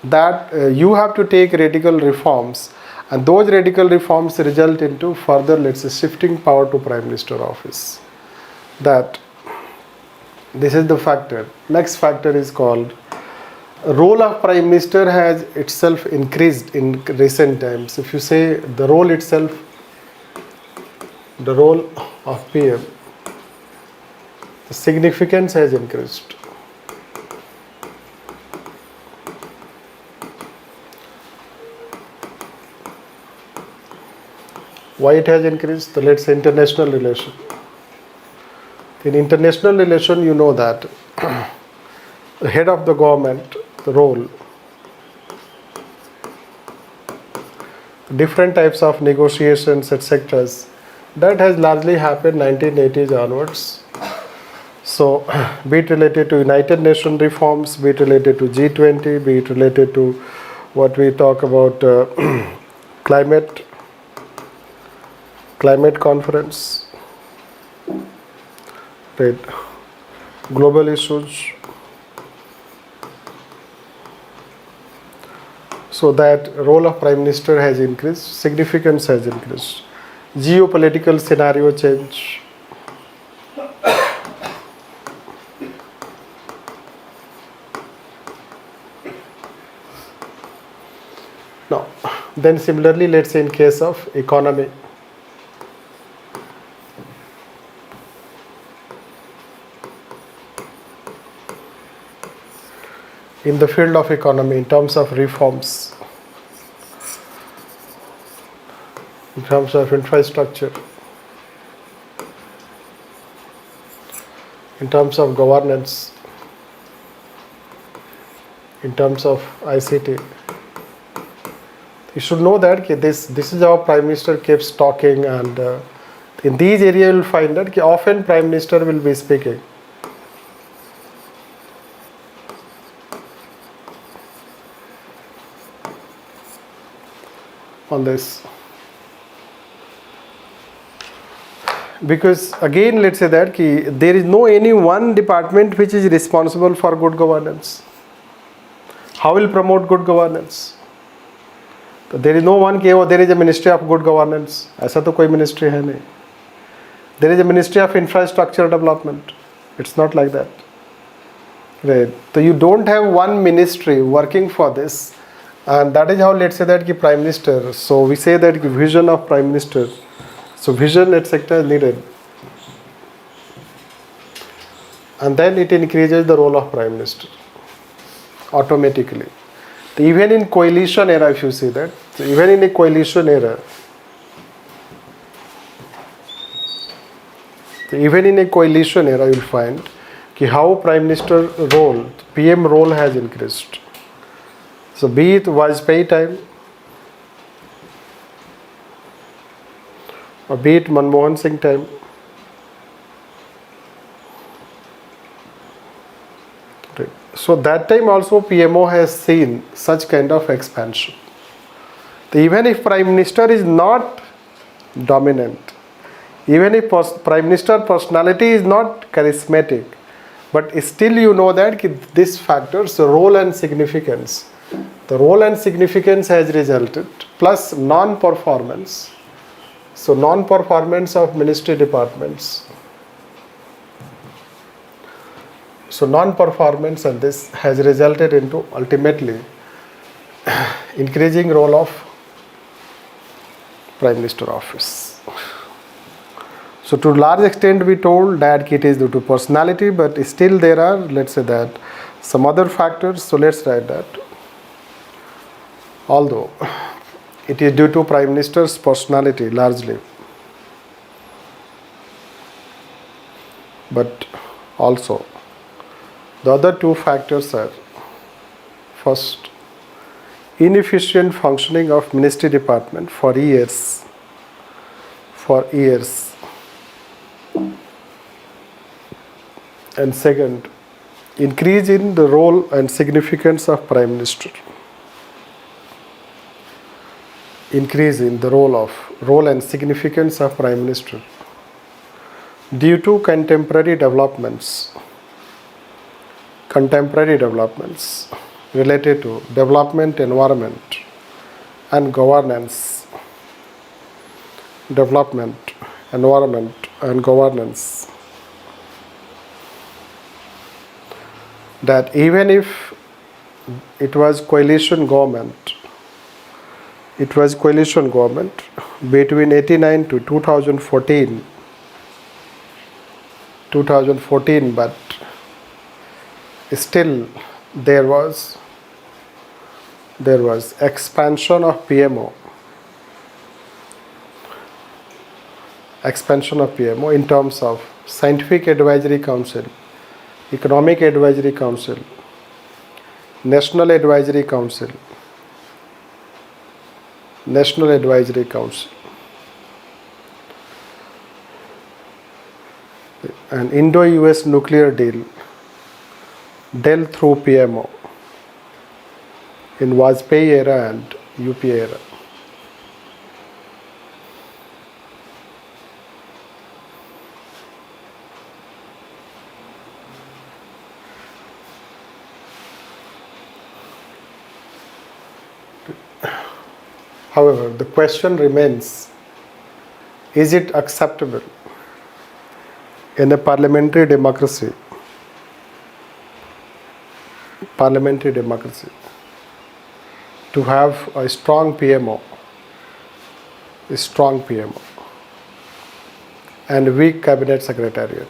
that you have to take radical reforms, and those radical reforms result into further, let's say, shifting power to Prime Minister office. That this is the factor. Next factor is called role of Prime Minister has itself increased in recent times. If you say the role itself, the role of PM, the significance has increased. Why it has increased? So let's say international relation. In international relation, you know that the head of the government, the role, different types of negotiations, etc. That has largely happened 1980s onwards. So, be it related to United Nations reforms, be it related to G20, be it related to what we talk about climate conference, right? Global issues. So that role of Prime Minister has increased, significance has increased. Geopolitical scenario change. Now, then similarly, let's say in case of economy. In the field of economy, in terms of reforms, in terms of infrastructure, in terms of governance, in terms of ICT. You should know that this is how Prime Minister keeps talking, and in these areas you will find that often Prime Minister will be speaking. On this, because again let's say that there is no any one department which is responsible for good governance. How will promote good governance? So there is no one there is a Ministry of Good Governance. ऐसा तो कोई ministry है नहीं. There is a Ministry of Infrastructure Development. It's not like that. Right. So you don't have one ministry working for this. And that is how let's say that Prime Minister, so we say that vision of Prime Minister, so vision etc. is needed, and then it increases the role of Prime Minister automatically. So even in coalition era, if you see that, so even in a coalition era, you'll find how Prime Minister role, PM role has increased. So be it Vajpayee time or be it Manmohan Singh time, right. So that time also PMO has seen such kind of expansion. So even if Prime Minister is not dominant, even if Prime Minister personality is not charismatic, but still you know that this factors, role and significance. The role and significance has resulted, plus non-performance. So non-performance of ministry departments. So non-performance and this has resulted into ultimately increasing role of Prime Minister office. So to large extent we told that it is due to personality, but still there are, let's say that, some other factors. So let's write that. Although it is due to Prime Minister's personality largely, but also the other two factors are, first, inefficient functioning of ministry department for years, and second, increase in the role and significance of Prime Minister. Increase in the role and significance of Prime Minister due to contemporary developments related to development, environment and governance. Development, environment and governance. That even if it was coalition government. It was coalition government between 89 to 2014, but still there was expansion of PMO. Expansion of PMO in terms of Scientific Advisory Council, Economic Advisory Council, National Advisory Council, National Advisory Council, and Indo-US nuclear deal dealt through PMO in Vajpayee era and UPA era. However, the question remains, is it acceptable in a parliamentary democracy to have a strong PMO and weak cabinet secretariat?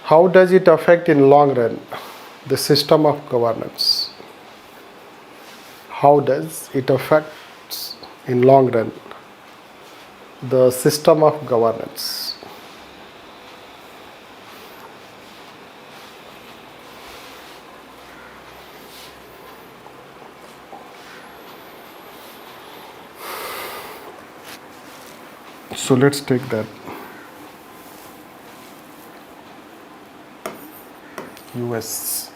How does it affect in long run the system of governance? How does it affect in long run the system of governance? So let's take that. US.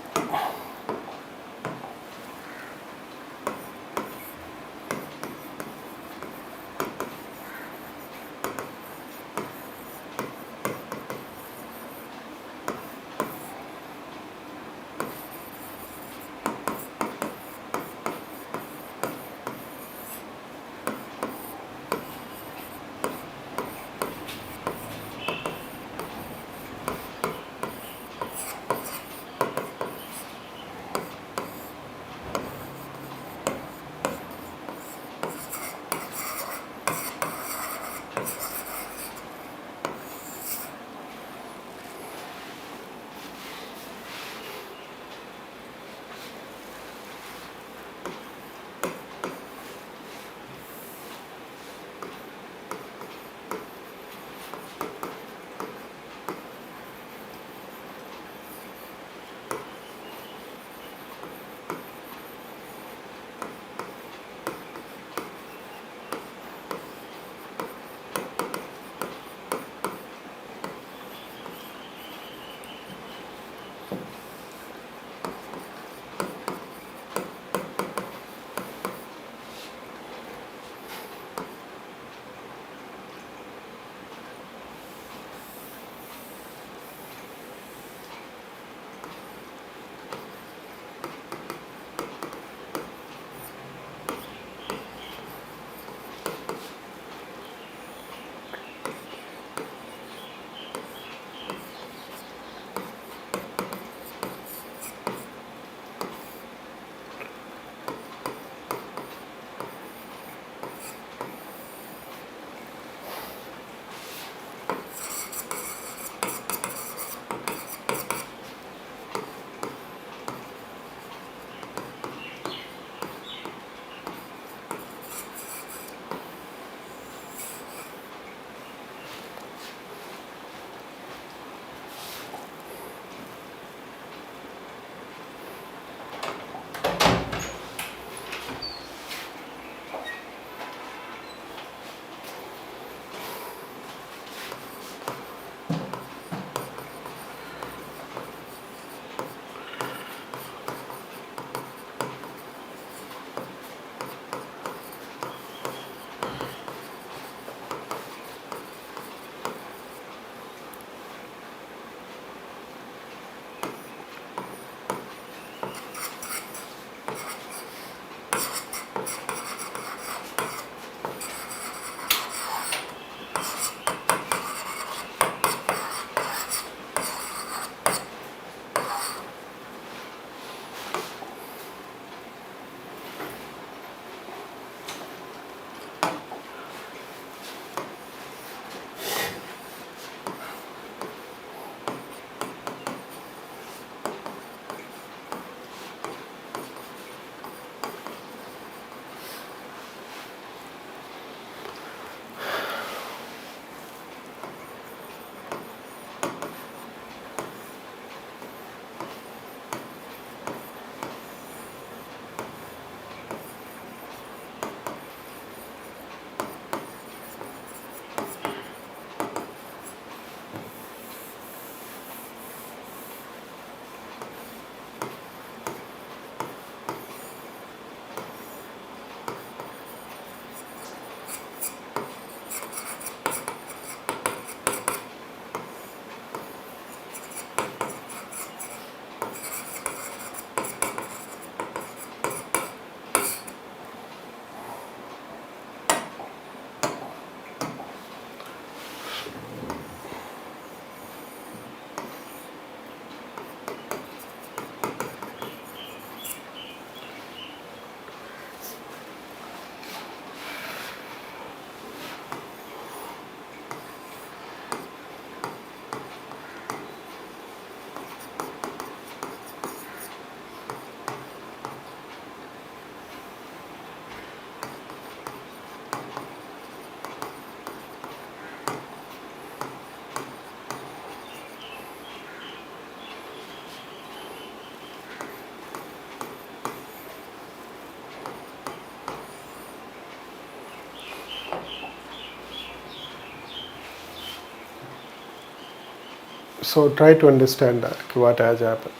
So try to understand that, what has happened.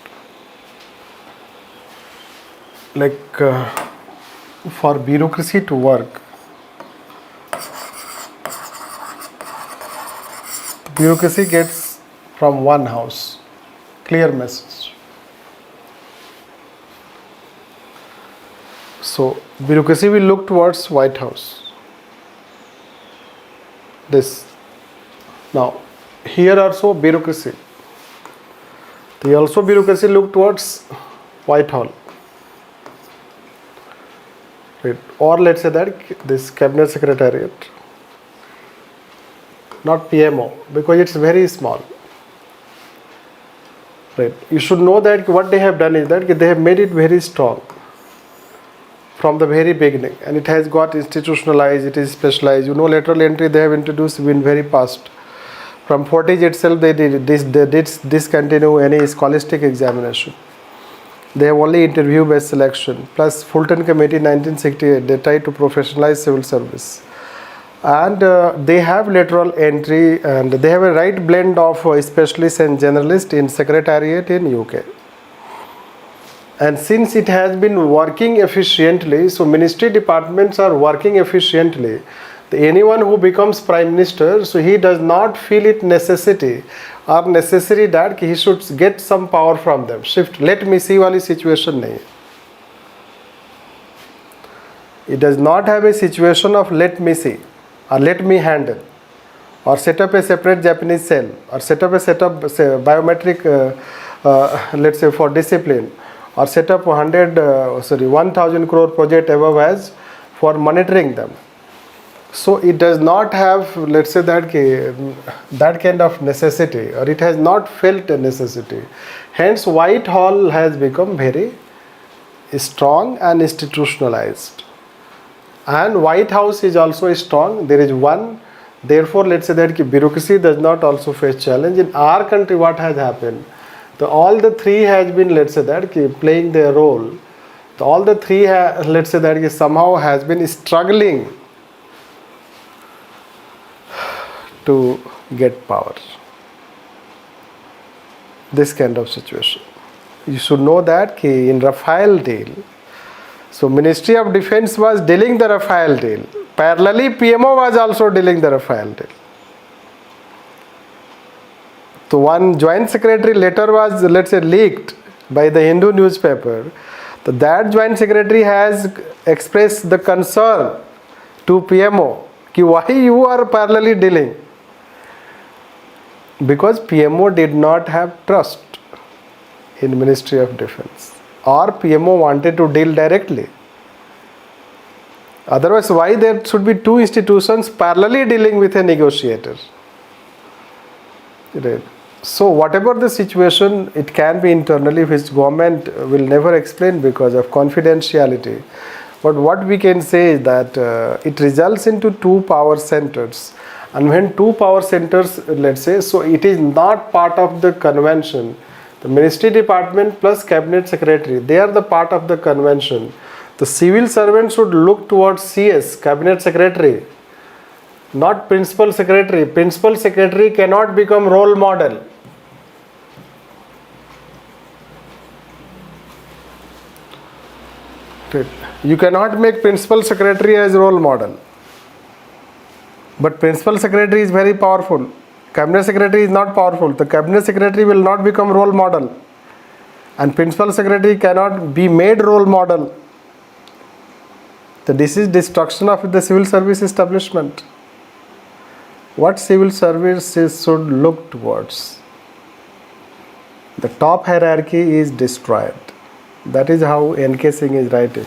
Like for bureaucracy to work, bureaucracy gets from one house, clear message. So bureaucracy will look towards White House. This. Now, here also bureaucracy. They also bureaucracy look towards Whitehall. Right. Or let's say that this cabinet secretariat, not PMO, because it's very small. Right. You should know that what they have done is that they have made it very strong from the very beginning, and it has got institutionalized, it is specialized. You know, lateral entry they have introduced been very fast. From Fortage itself, they did discontinue any scholastic examination. They have only interview-based selection. Plus, Fulton Committee 1968, they tried to professionalize civil service. And they have lateral entry, and they have a right blend of specialists and generalists in secretariat in UK. And since it has been working efficiently, so ministry departments are working efficiently. Anyone who becomes prime minister, so he does not feel it necessary that he should get some power from them. Shift, let me see wali situation nahi. It does not have a situation of let me see or let me handle or set up a separate Japanese cell or set up biometric let's say for discipline or set up 1000 crore project above as for monitoring them. So it does not have, let's say that kind of necessity, or it has not felt a necessity. Hence Whitehall has become very strong and institutionalized. And White House is also strong. There is one. Therefore, let's say that bureaucracy does not also face challenge. In our country, what has happened? All the three has been, let's say that playing their role. All the three, let's say that somehow has been struggling to get power. This kind of situation. You should know that in Rafale deal, so Ministry of Defense was dealing the Rafale deal. Parallelly, PMO was also dealing the Rafale deal. So one joint secretary letter was, let's say, leaked by the Hindu newspaper. So that joint secretary has expressed the concern to PMO कि why you are parallelly dealing. Because PMO did not have trust in Ministry of Defense, or PMO wanted to deal directly. Otherwise, why there should be two institutions parallelly dealing with a negotiator? Right. So whatever the situation, it can be internally, which government will never explain because of confidentiality. But what we can say is that it results into two power centers. And when two power centers, let's say, so it is not part of the convention. The ministry department plus cabinet secretary, they are the part of the convention. The civil servant should look towards CS, cabinet secretary, not principal secretary. Principal secretary cannot become role model. You cannot make principal secretary as role model. But principal secretary is very powerful. Cabinet secretary is not powerful. The cabinet secretary will not become role model. And principal secretary cannot be made role model. So this is destruction of the civil service establishment. What civil services should look towards? The top hierarchy is destroyed. That is how N.K. Singh is writing.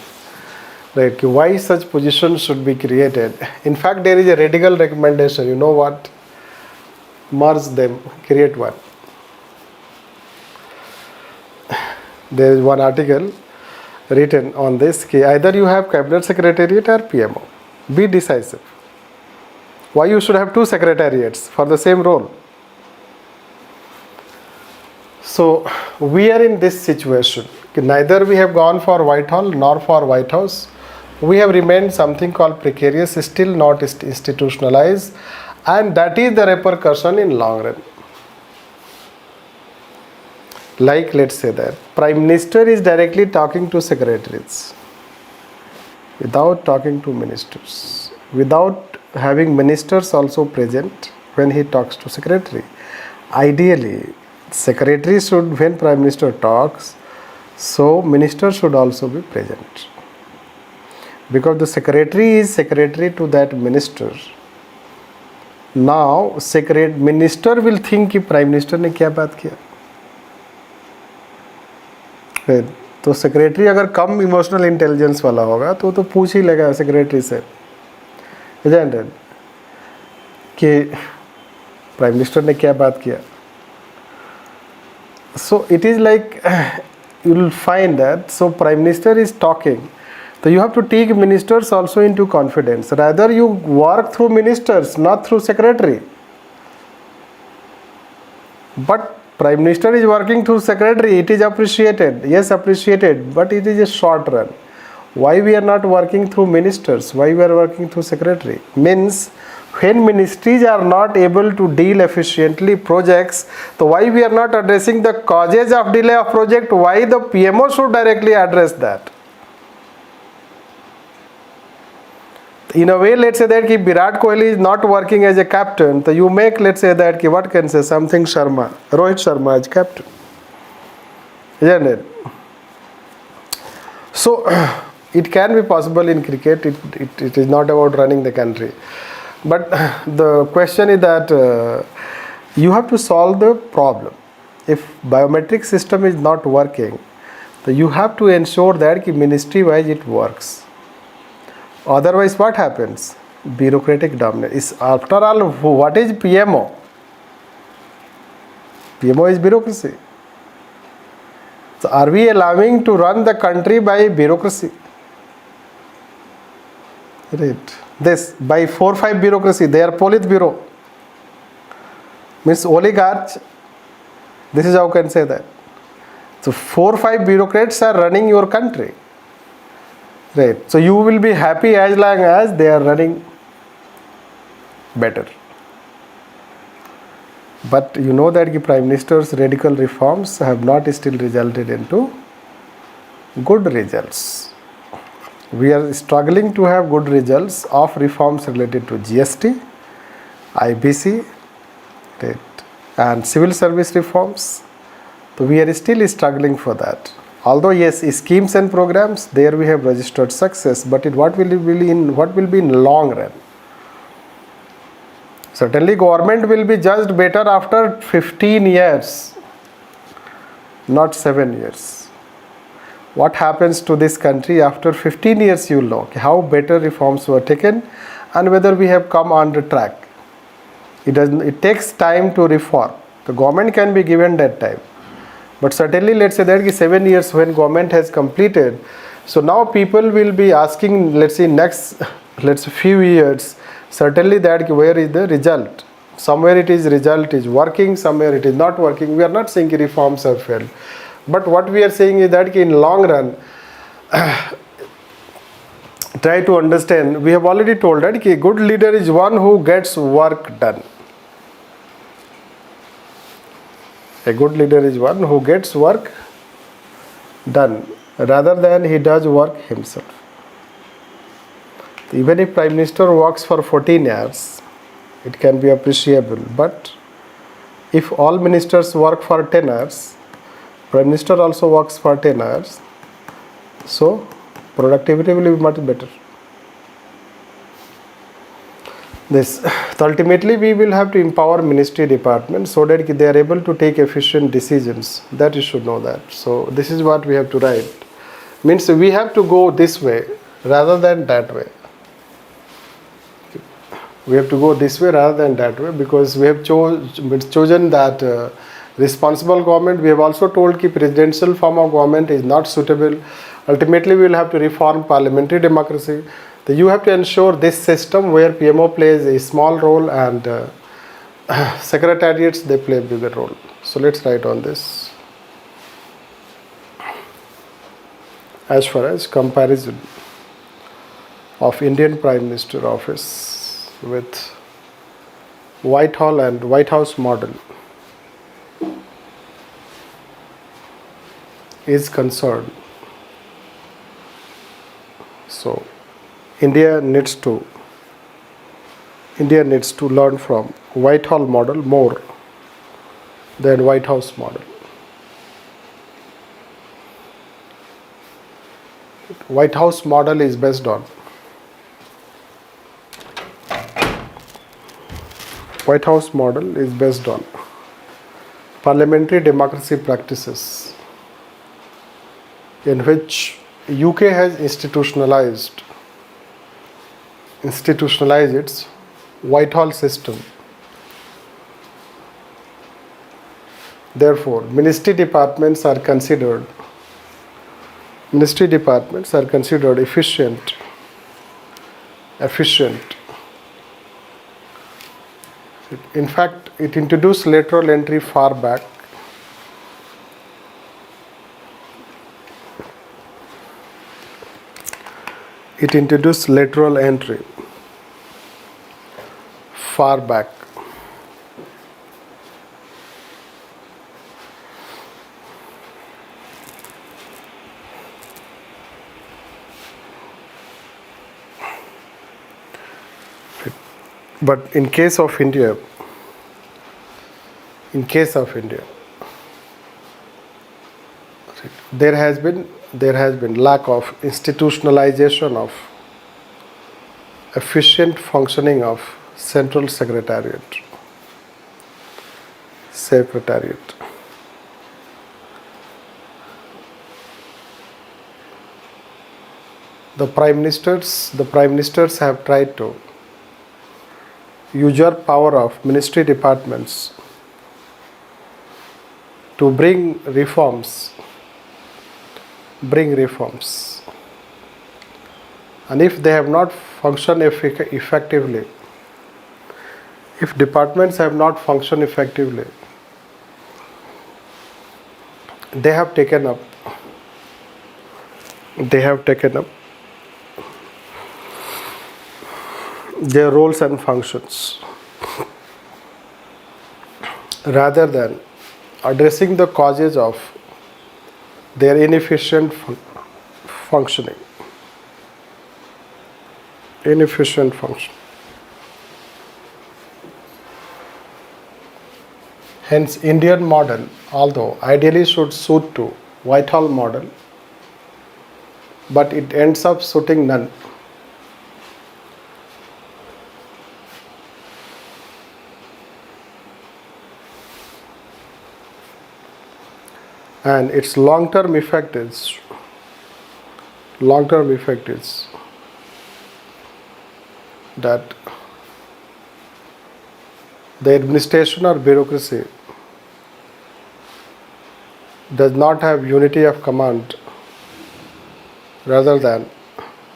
Right, why such positions should be created. In fact, there is a radical recommendation. You know what? Merge them, create one. There is one article written on this. Either you have cabinet secretariat or PMO. Be decisive. Why you should have two secretariats for the same role? So we are in this situation. Neither we have gone for Whitehall nor for White House. We have remained something called precarious, still not institutionalized, and that is the repercussion in long run. Like let's say that Prime Minister is directly talking to secretaries without talking to ministers, without having ministers also present when he talks to secretary. Ideally, secretary should, when Prime Minister talks, so minister should also be present. Because the secretary is secretary to that minister. Now, minister will think कि Prime Minister ने क्या बात किया. तो secretary अगर कम emotional intelligence वाला होगा तो पूछ ही लेगा सेक्रेटरी से कि प्राइम मिनिस्टर ने क्या बात किया. So it is like you will find that so prime minister is talking, so you have to take ministers also into confidence. Rather you work through ministers, not through secretary. But Prime Minister is working through secretary. It is appreciated. Yes, appreciated. But it is a short run. Why we are not working through ministers? Why we are working through secretary? Means when ministries are not able to deal efficiently projects, so why we are not addressing the causes of delay of project? Why the PMO should directly address that? In a way, let's say that Virat Kohli is not working as a captain, so you make, let's say that what can say something Sharma, Rohit Sharma as captain, isn't it? So it can be possible in cricket. It is not about running the country, but the question is that you have to solve the problem. If biometric system is not working, so you have to ensure that ministry wise it works. Otherwise, what happens? Bureaucratic dominance. After all, what is PMO? PMO is bureaucracy. So, are we allowing to run the country by bureaucracy? Right. This by 4-5 bureaucracy. They are Politburo. Means oligarchs. This is how can say that. So 4-5 bureaucrats are running your country. Right. So you will be happy as long as they are running better. But you know that the Prime Minister's radical reforms have not still resulted into good results. We are struggling to have good results of reforms related to GST, IBC, right, and civil service reforms. So we are still struggling for that. Although yes, schemes and programs, there we have registered success, but what will be in long run? Certainly government will be judged better after 15 years, not 7 years. What happens to this country after 15 years, you will know how better reforms were taken and whether we have come on the track. It takes time to reform. The government can be given that time. But certainly, let's say that 7 years when government has completed, so now people will be asking, let's say next, few years, certainly that where is the result? Somewhere it is result is working, somewhere it is not working. We are not saying reforms have failed, but what we are saying is that in long run, try to understand. We have already told that a good leader is one who gets work done. A good leader is one who gets work done rather than he does work himself. Even if Prime Minister works for 14 years, it can be appreciable. But if all ministers work for 10 hours, Prime Minister also works for 10 hours, so productivity will be much better. So ultimately we will have to empower ministry departments so that they are able to take efficient decisions. That you should know that. So this is what we have to write. Means we have to go this way rather than that way. We have to go this way rather than that way because we have chosen that responsible government. We have also told that presidential form of government is not suitable. Ultimately we will have to reform parliamentary democracy. So you have to ensure this system where PMO plays a small role and secretariats they play a bigger role. So let's write on this. As far as comparison of Indian Prime Minister office with White Hall and White House model. is concerned, so India needs to learn from Whitehall model more than White House model. White House model is based on parliamentary democracy practices, in which UK has institutionalized its Whitehall system. Therefore, ministry departments are considered efficient. In fact, it introduced lateral entry far back. But in case of India, there has been lack of institutionalization of efficient functioning of Central Secretariat. The prime ministers have tried to usurp power of ministry departments to bring reforms. And if they have not functioned effectively, if departments have not functioned effectively, they have taken up their roles and functions, rather than addressing the causes of their inefficient functioning. Hence, Indian model, although ideally should suit to Whitehall model, but it ends up suiting none. And its long-term effect is that the administration or bureaucracy does not have unity of command, rather than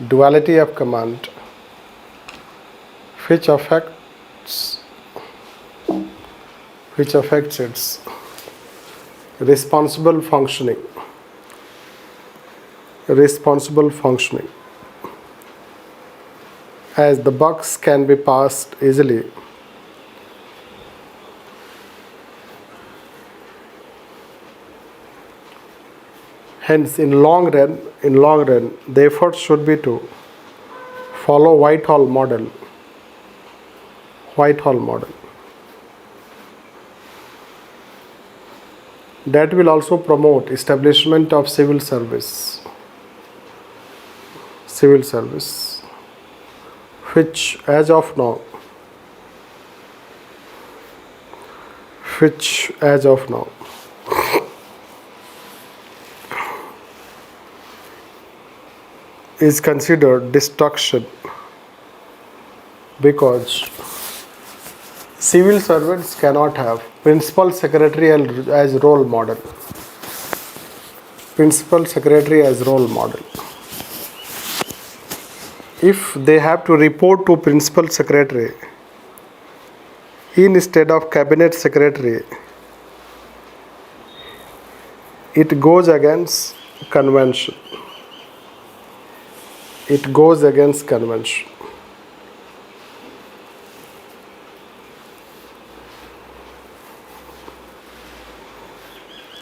duality of command, which affects its responsible functioning. As the bucks can be passed easily, hence in long run, the effort should be to follow Whitehall model. That will also promote establishment of civil service, which as of now is considered destruction, because civil servants cannot have principal secretary as role model. If they have to report to principal secretary instead of cabinet secretary, it goes against convention.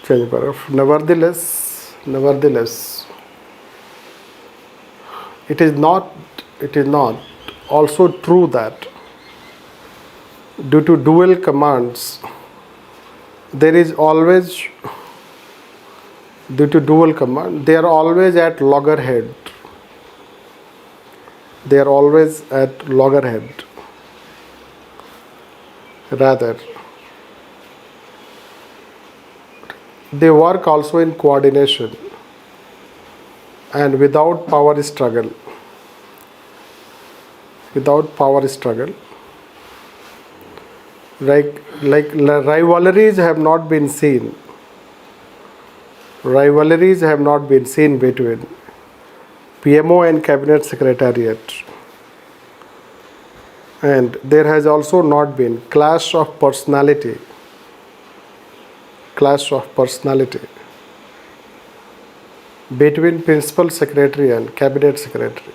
Change paragraph. Nevertheless, Nevertheless, it is not also true that due to dual commands, there is always, due to dual command, they are always at loggerhead. They are always at loggerhead. Rather, they work also in coordination and without power struggle. Without power struggle. Like rivalries have not been seen. Rivalries have not been seen between PMO and Cabinet Secretariat. And there has also not been clash of personality. Clash of personality between Principal Secretary and Cabinet Secretary.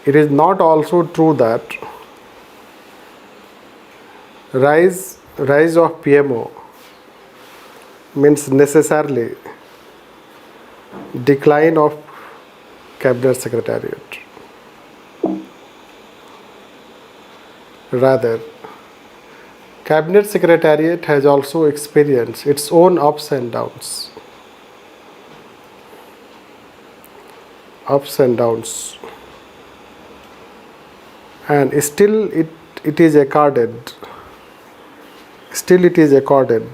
It is not also true that rise of PMO means necessarily decline of Cabinet Secretariat. Rather, Cabinet Secretariat has also experienced its own ups and downs. Ups and downs. And still it is accorded. Still it is accorded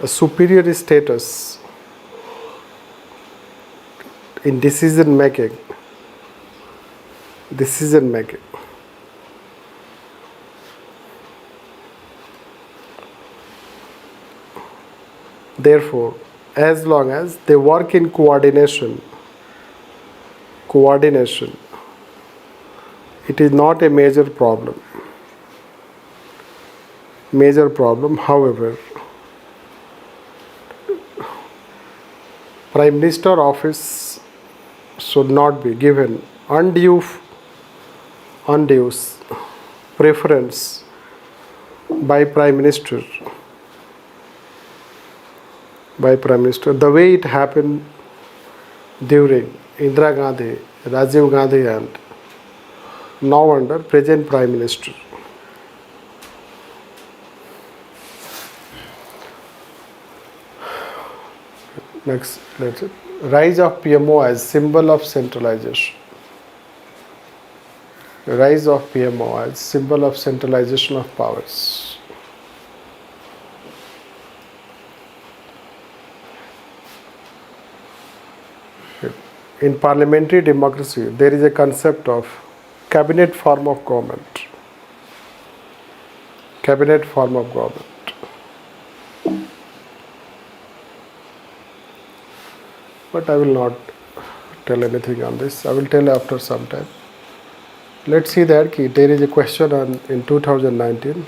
a superior status in decision making. Therefore, as long as they work in coordination, it is not a major problem. However, Prime Minister office should not be given undue preference by Prime Minister. The way it happened during Indira Gandhi, Rajiv Gandhi, and now under present Prime Minister. Next, let's see. Rise of PMO as symbol of centralization. Rise of PMO as symbol of centralization of powers. In parliamentary democracy, there is a concept of cabinet form of government. Cabinet form of government. But I will not tell anything on this. I will tell after some time. Let's see that there is a question in 2019.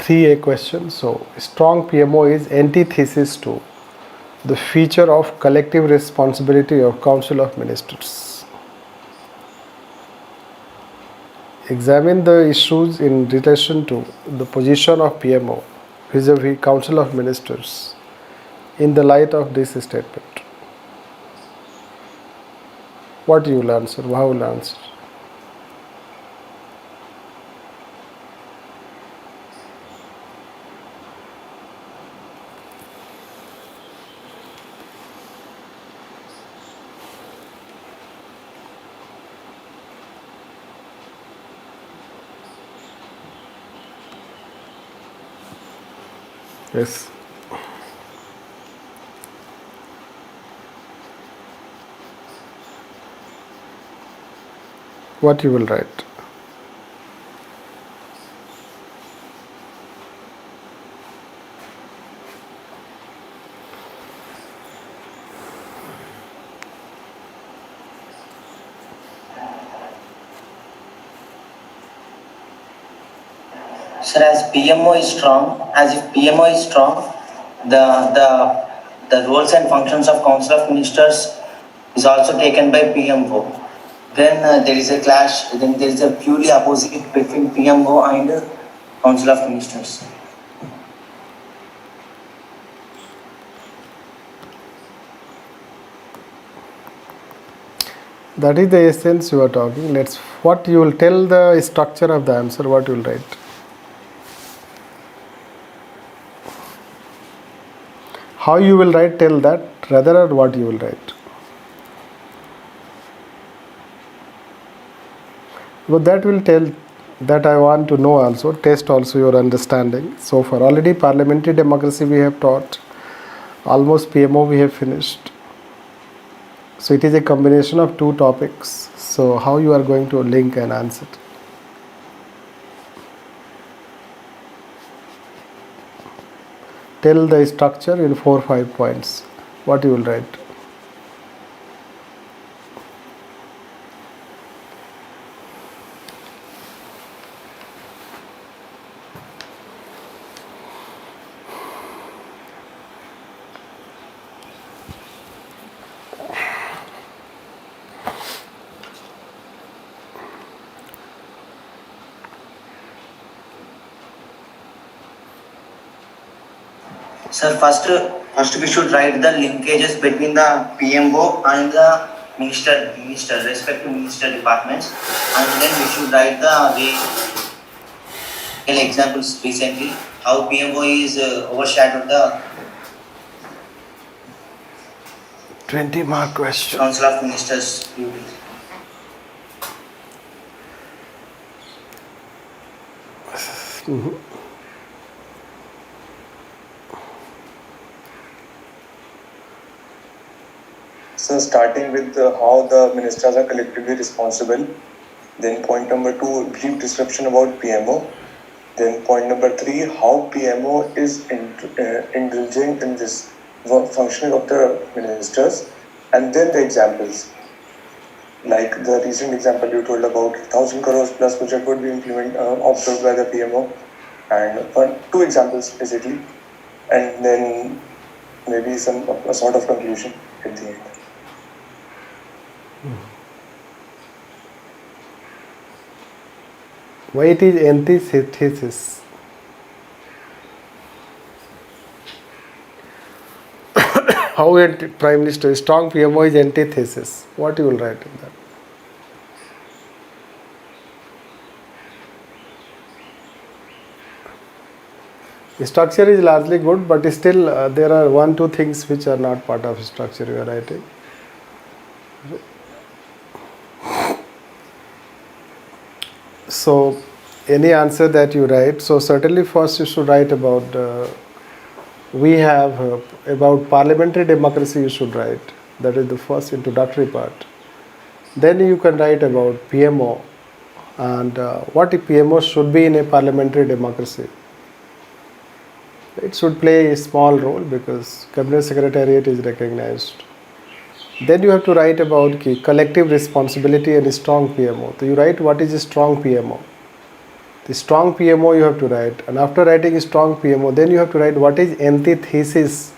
A question. So, strong PMO is antithesis to the feature of collective responsibility of Council of Ministers. examine the issues in relation to the position of PMO vis-a-vis Council of Ministers in the light of this statement. What you will answer? How will answer? Yes. What you will write? Sir, as if PMO is strong, the roles and functions of Council of Ministers is also taken by PMO. Then there is a clash. Then there is a purely opposite between PMO and Council of Ministers. That is the essence you are talking. Let's. What you will tell the structure of the answer. What you will write? How you will write? Tell that rather, or what you will write. But that will tell that I want to know also, test also your understanding. So far, already parliamentary democracy we have taught, almost PMO we have finished. So it is a combination of two topics. So how you are going to link and answer? Tell the structure in 4 or 5 points. What you will write? Sir, first we should write the linkages between the PMO and the respective minister departments, and then we should write the real examples recently how PMO is overshadowed the 20-mark question. Council of Ministers duty. So starting with how the ministers are collectively responsible. Then point number 2, brief description about PMO. Then point number 3, how PMO is indulging in this functioning of the ministers. And then the examples. Like the recent example you told about 1,000 crores plus project would be observed by the PMO. And 2 examples basically. And then maybe a sort of conclusion at the end. Why it is antithesis? How a Prime Minister, strong PMO is antithesis. What you will write in that? The structure is largely good, but still there are 1-2 things which are not part of structure you are writing. So any answer that you write, so certainly first you should write about about parliamentary democracy you should write. That is the first introductory part. Then you can write about PMO and what a PMO should be in a parliamentary democracy. It should play a small role because Cabinet Secretariat is recognized. Then you have to write about collective responsibility and strong PMO. So you write what is a strong PMO. The strong PMO you have to write, and after writing strong PMO, then you have to write what is antithesis.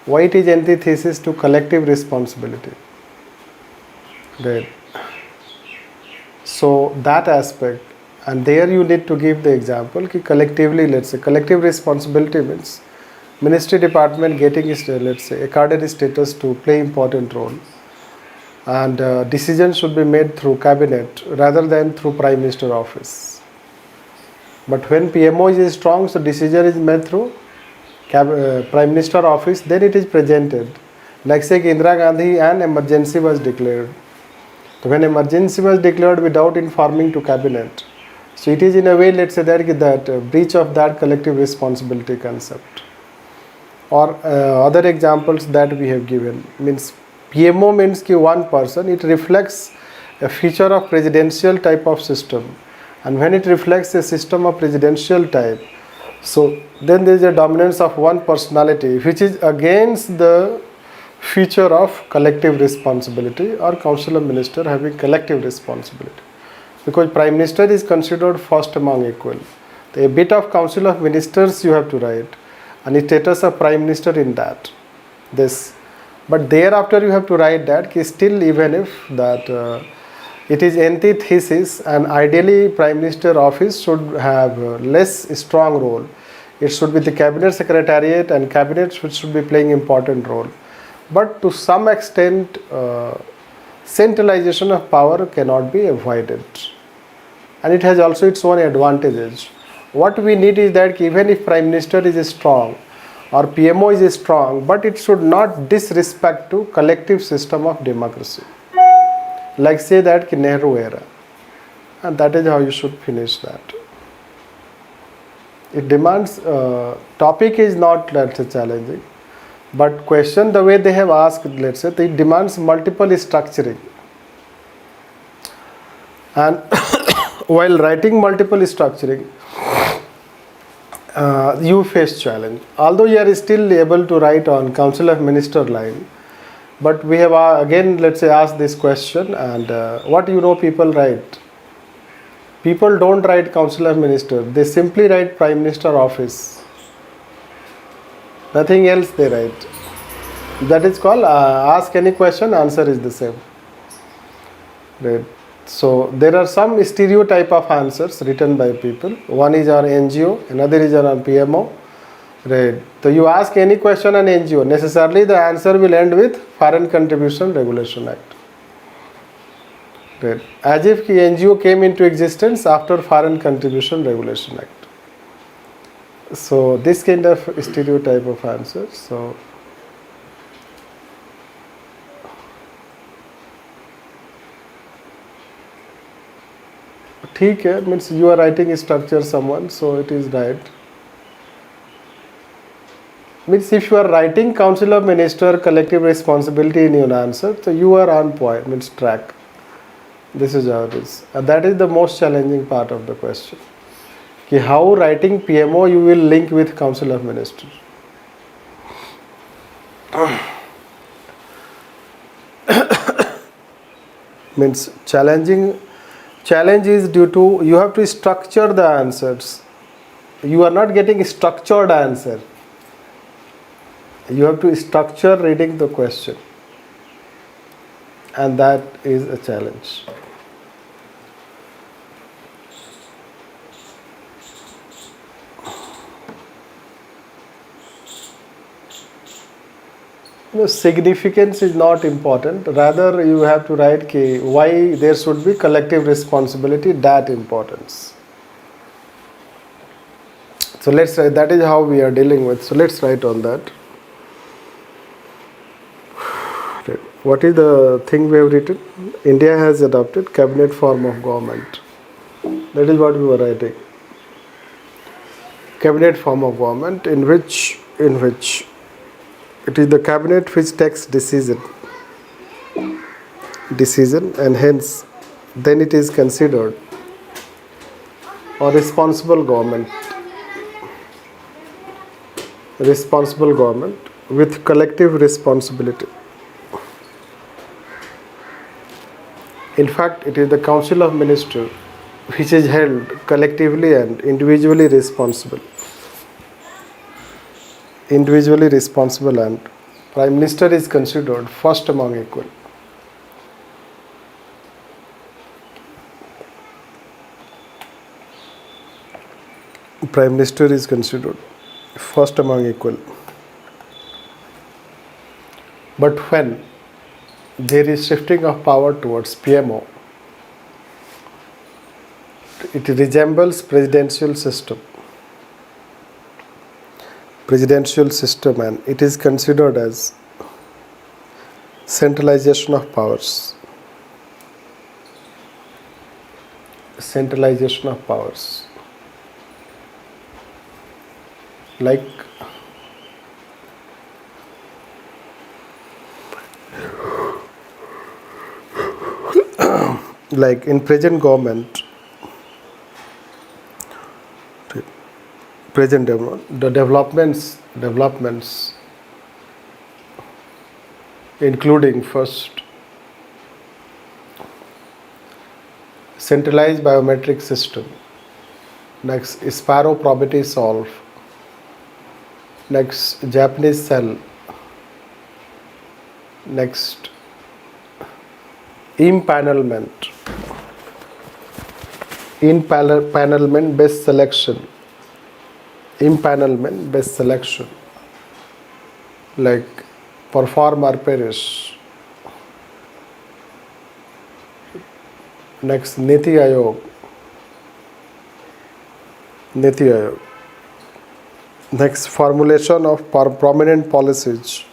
Why it is antithesis to collective responsibility. Right. So that aspect, And there you need to give the example ki collectively, let's say collective responsibility means ministry department getting let's say accorded status to play important role, and decisions should be made through cabinet rather than through prime minister office. But when PMO is strong, so decision is made through prime minister office, then it is presented. Like say Indira Gandhi, an emergency was declared. So when emergency was declared without informing to cabinet, so it is in a way, let's say that breach of that collective responsibility concept. Or other examples that we have given means PMO means ki one person, it reflects a feature of presidential type of system, and when it reflects a system of presidential type, so then there is a dominance of one personality which is against the feature of collective responsibility or council of minister having collective responsibility, because prime minister is considered first among equal. A bit of council of ministers you have to write and the status of prime minister in that this, but thereafter you have to write that still even if that it is antithesis, and ideally prime minister office should have less strong role. It should be the cabinet secretariat, and cabinet should be playing important role. But to some extent centralization of power cannot be avoided, and it has also its own advantages. What we need is that even if prime minister is strong or PMO is strong, but it should not disrespect to collective system of democracy. Like say that ki Nehru era, and that is how you should finish that. It demands topic is not, let's say, challenging, but question the way they have asked, let's say, it demands multiple structuring, and while writing multiple structuring you face challenge. Although you are still able to write on council of minister line, but we have again, let's say, asked this question, and what people write? People don't write council of minister, they simply write prime minister office. Nothing else they write. That is called ask any question, answer is the same. Right. So there are some stereotype of answers written by people. One is on NGO, another is on PMO. Right. So you ask any question on NGO, necessarily the answer will end with Foreign Contribution Regulation Act. Right. As if the NGO came into existence after Foreign Contribution Regulation Act. So this kind of stereotype of answers. So ठीक है, means you are writing structure someone, so it is right. Means if you are writing council of minister collective responsibility in your answer, so you are on point, means track. This is how it is. And that is the most challenging part of the question. Ki how writing PMO you will link with council of minister. Means challenge is due to you have to structure the answers. You are not getting a structured answer. You have to structure reading the question, and that is a challenge. Significance is not important, rather you have to write why there should be collective responsibility, that importance. So let's write, that is how we are dealing with, so let's write on that. What is the thing we have written? India has adopted cabinet form of government. That is what we were writing. Cabinet form of government in which it is the cabinet which takes decision, and hence then it is considered a responsible government with collective responsibility. In fact, it is the council of ministers which is held collectively and individually responsible, and prime minister is considered first among equal. Prime Minister is considered first among equal. But when there is shifting of power towards PMO, it resembles presidential system, and it is considered as centralization of powers. Centralization of powers. Like in present government, the developments including first centralized biometric system, next sparrow probity solve, next Japanese cell, next impanelment based selection, like perform or perish. Next Niti Aayog. Next formulation of prominent policies,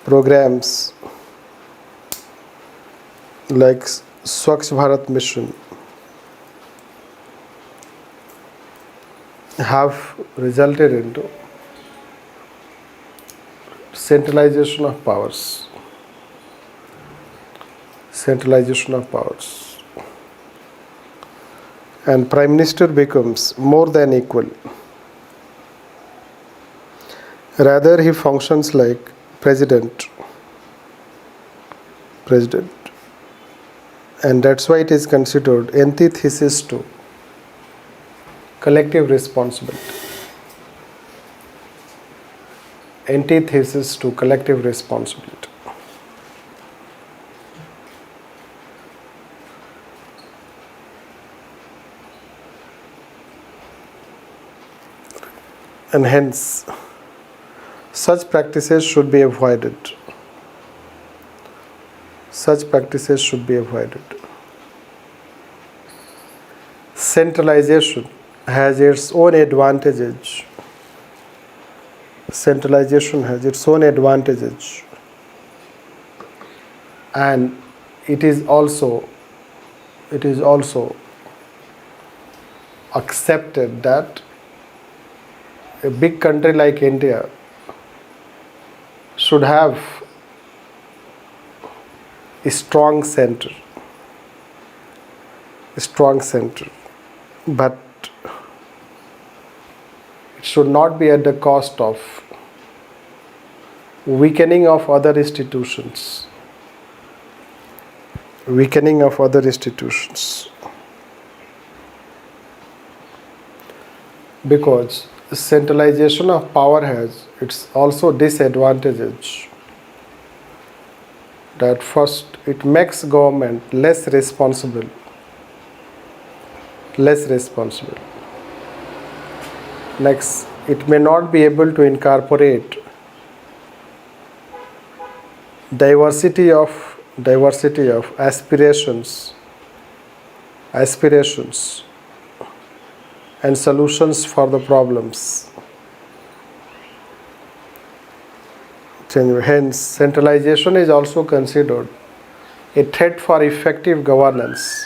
programs like Swachh Bharat Mission have resulted into centralization of powers. And Prime Minister becomes more than equal. Rather, he functions like president. And that's why it is considered antithesis to collective responsibility. Antithesis to collective responsibility. And hence, such practices should be avoided. Centralization has its own advantages. And it is also accepted that a big country like India should have a strong center, but it should not be at the cost of weakening of other institutions. Because centralization of power has its also disadvantages. That first, it makes government less responsible. Next, it may not be able to incorporate diversity of aspirations and solutions for the problems. Hence, centralization is also considered a threat for effective governance.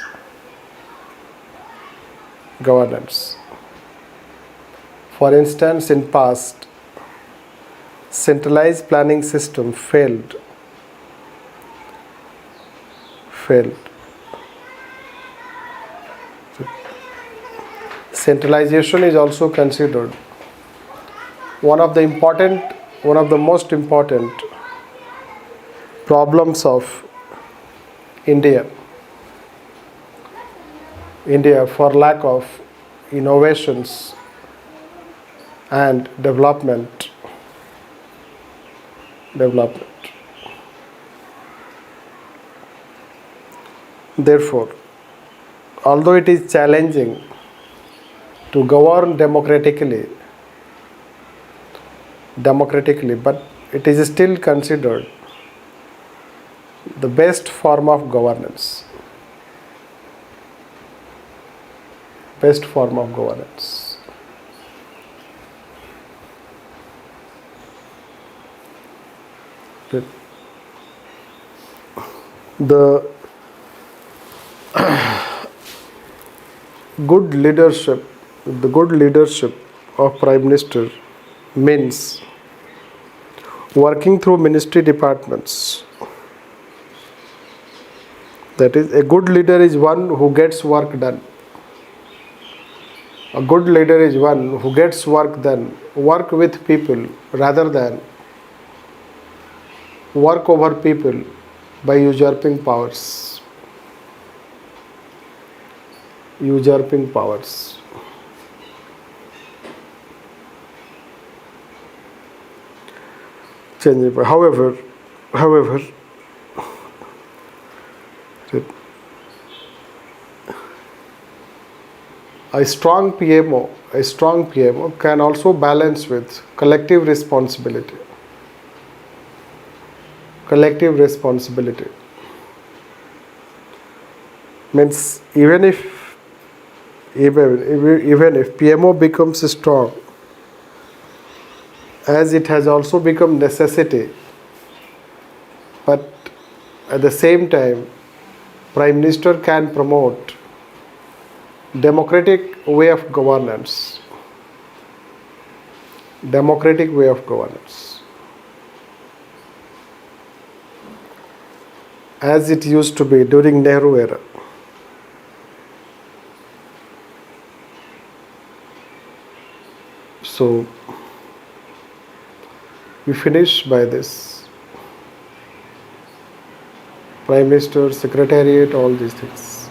For instance, in past, centralized planning system failed. Centralization is also considered one of the most important problems of India for lack of innovations and development. Therefore, although it is challenging to govern democratically, but it is still considered the best form of governance. Best form of governance. The good leadership of Prime Minister means working through ministry departments. That is, a good leader is one who gets work done. A good leader is one who gets work done, work with people rather than work over people by usurping powers. Usurping powers. However, a strong PMO can also balance with collective responsibility. Collective responsibility means even if PMO becomes strong, as it has also become necessity, but at the same time, Prime Minister can promote democratic way of governance. Democratic way of governance. As it used to be during Nehru era. So we finish by this. Prime Minister, Secretariat, all these things.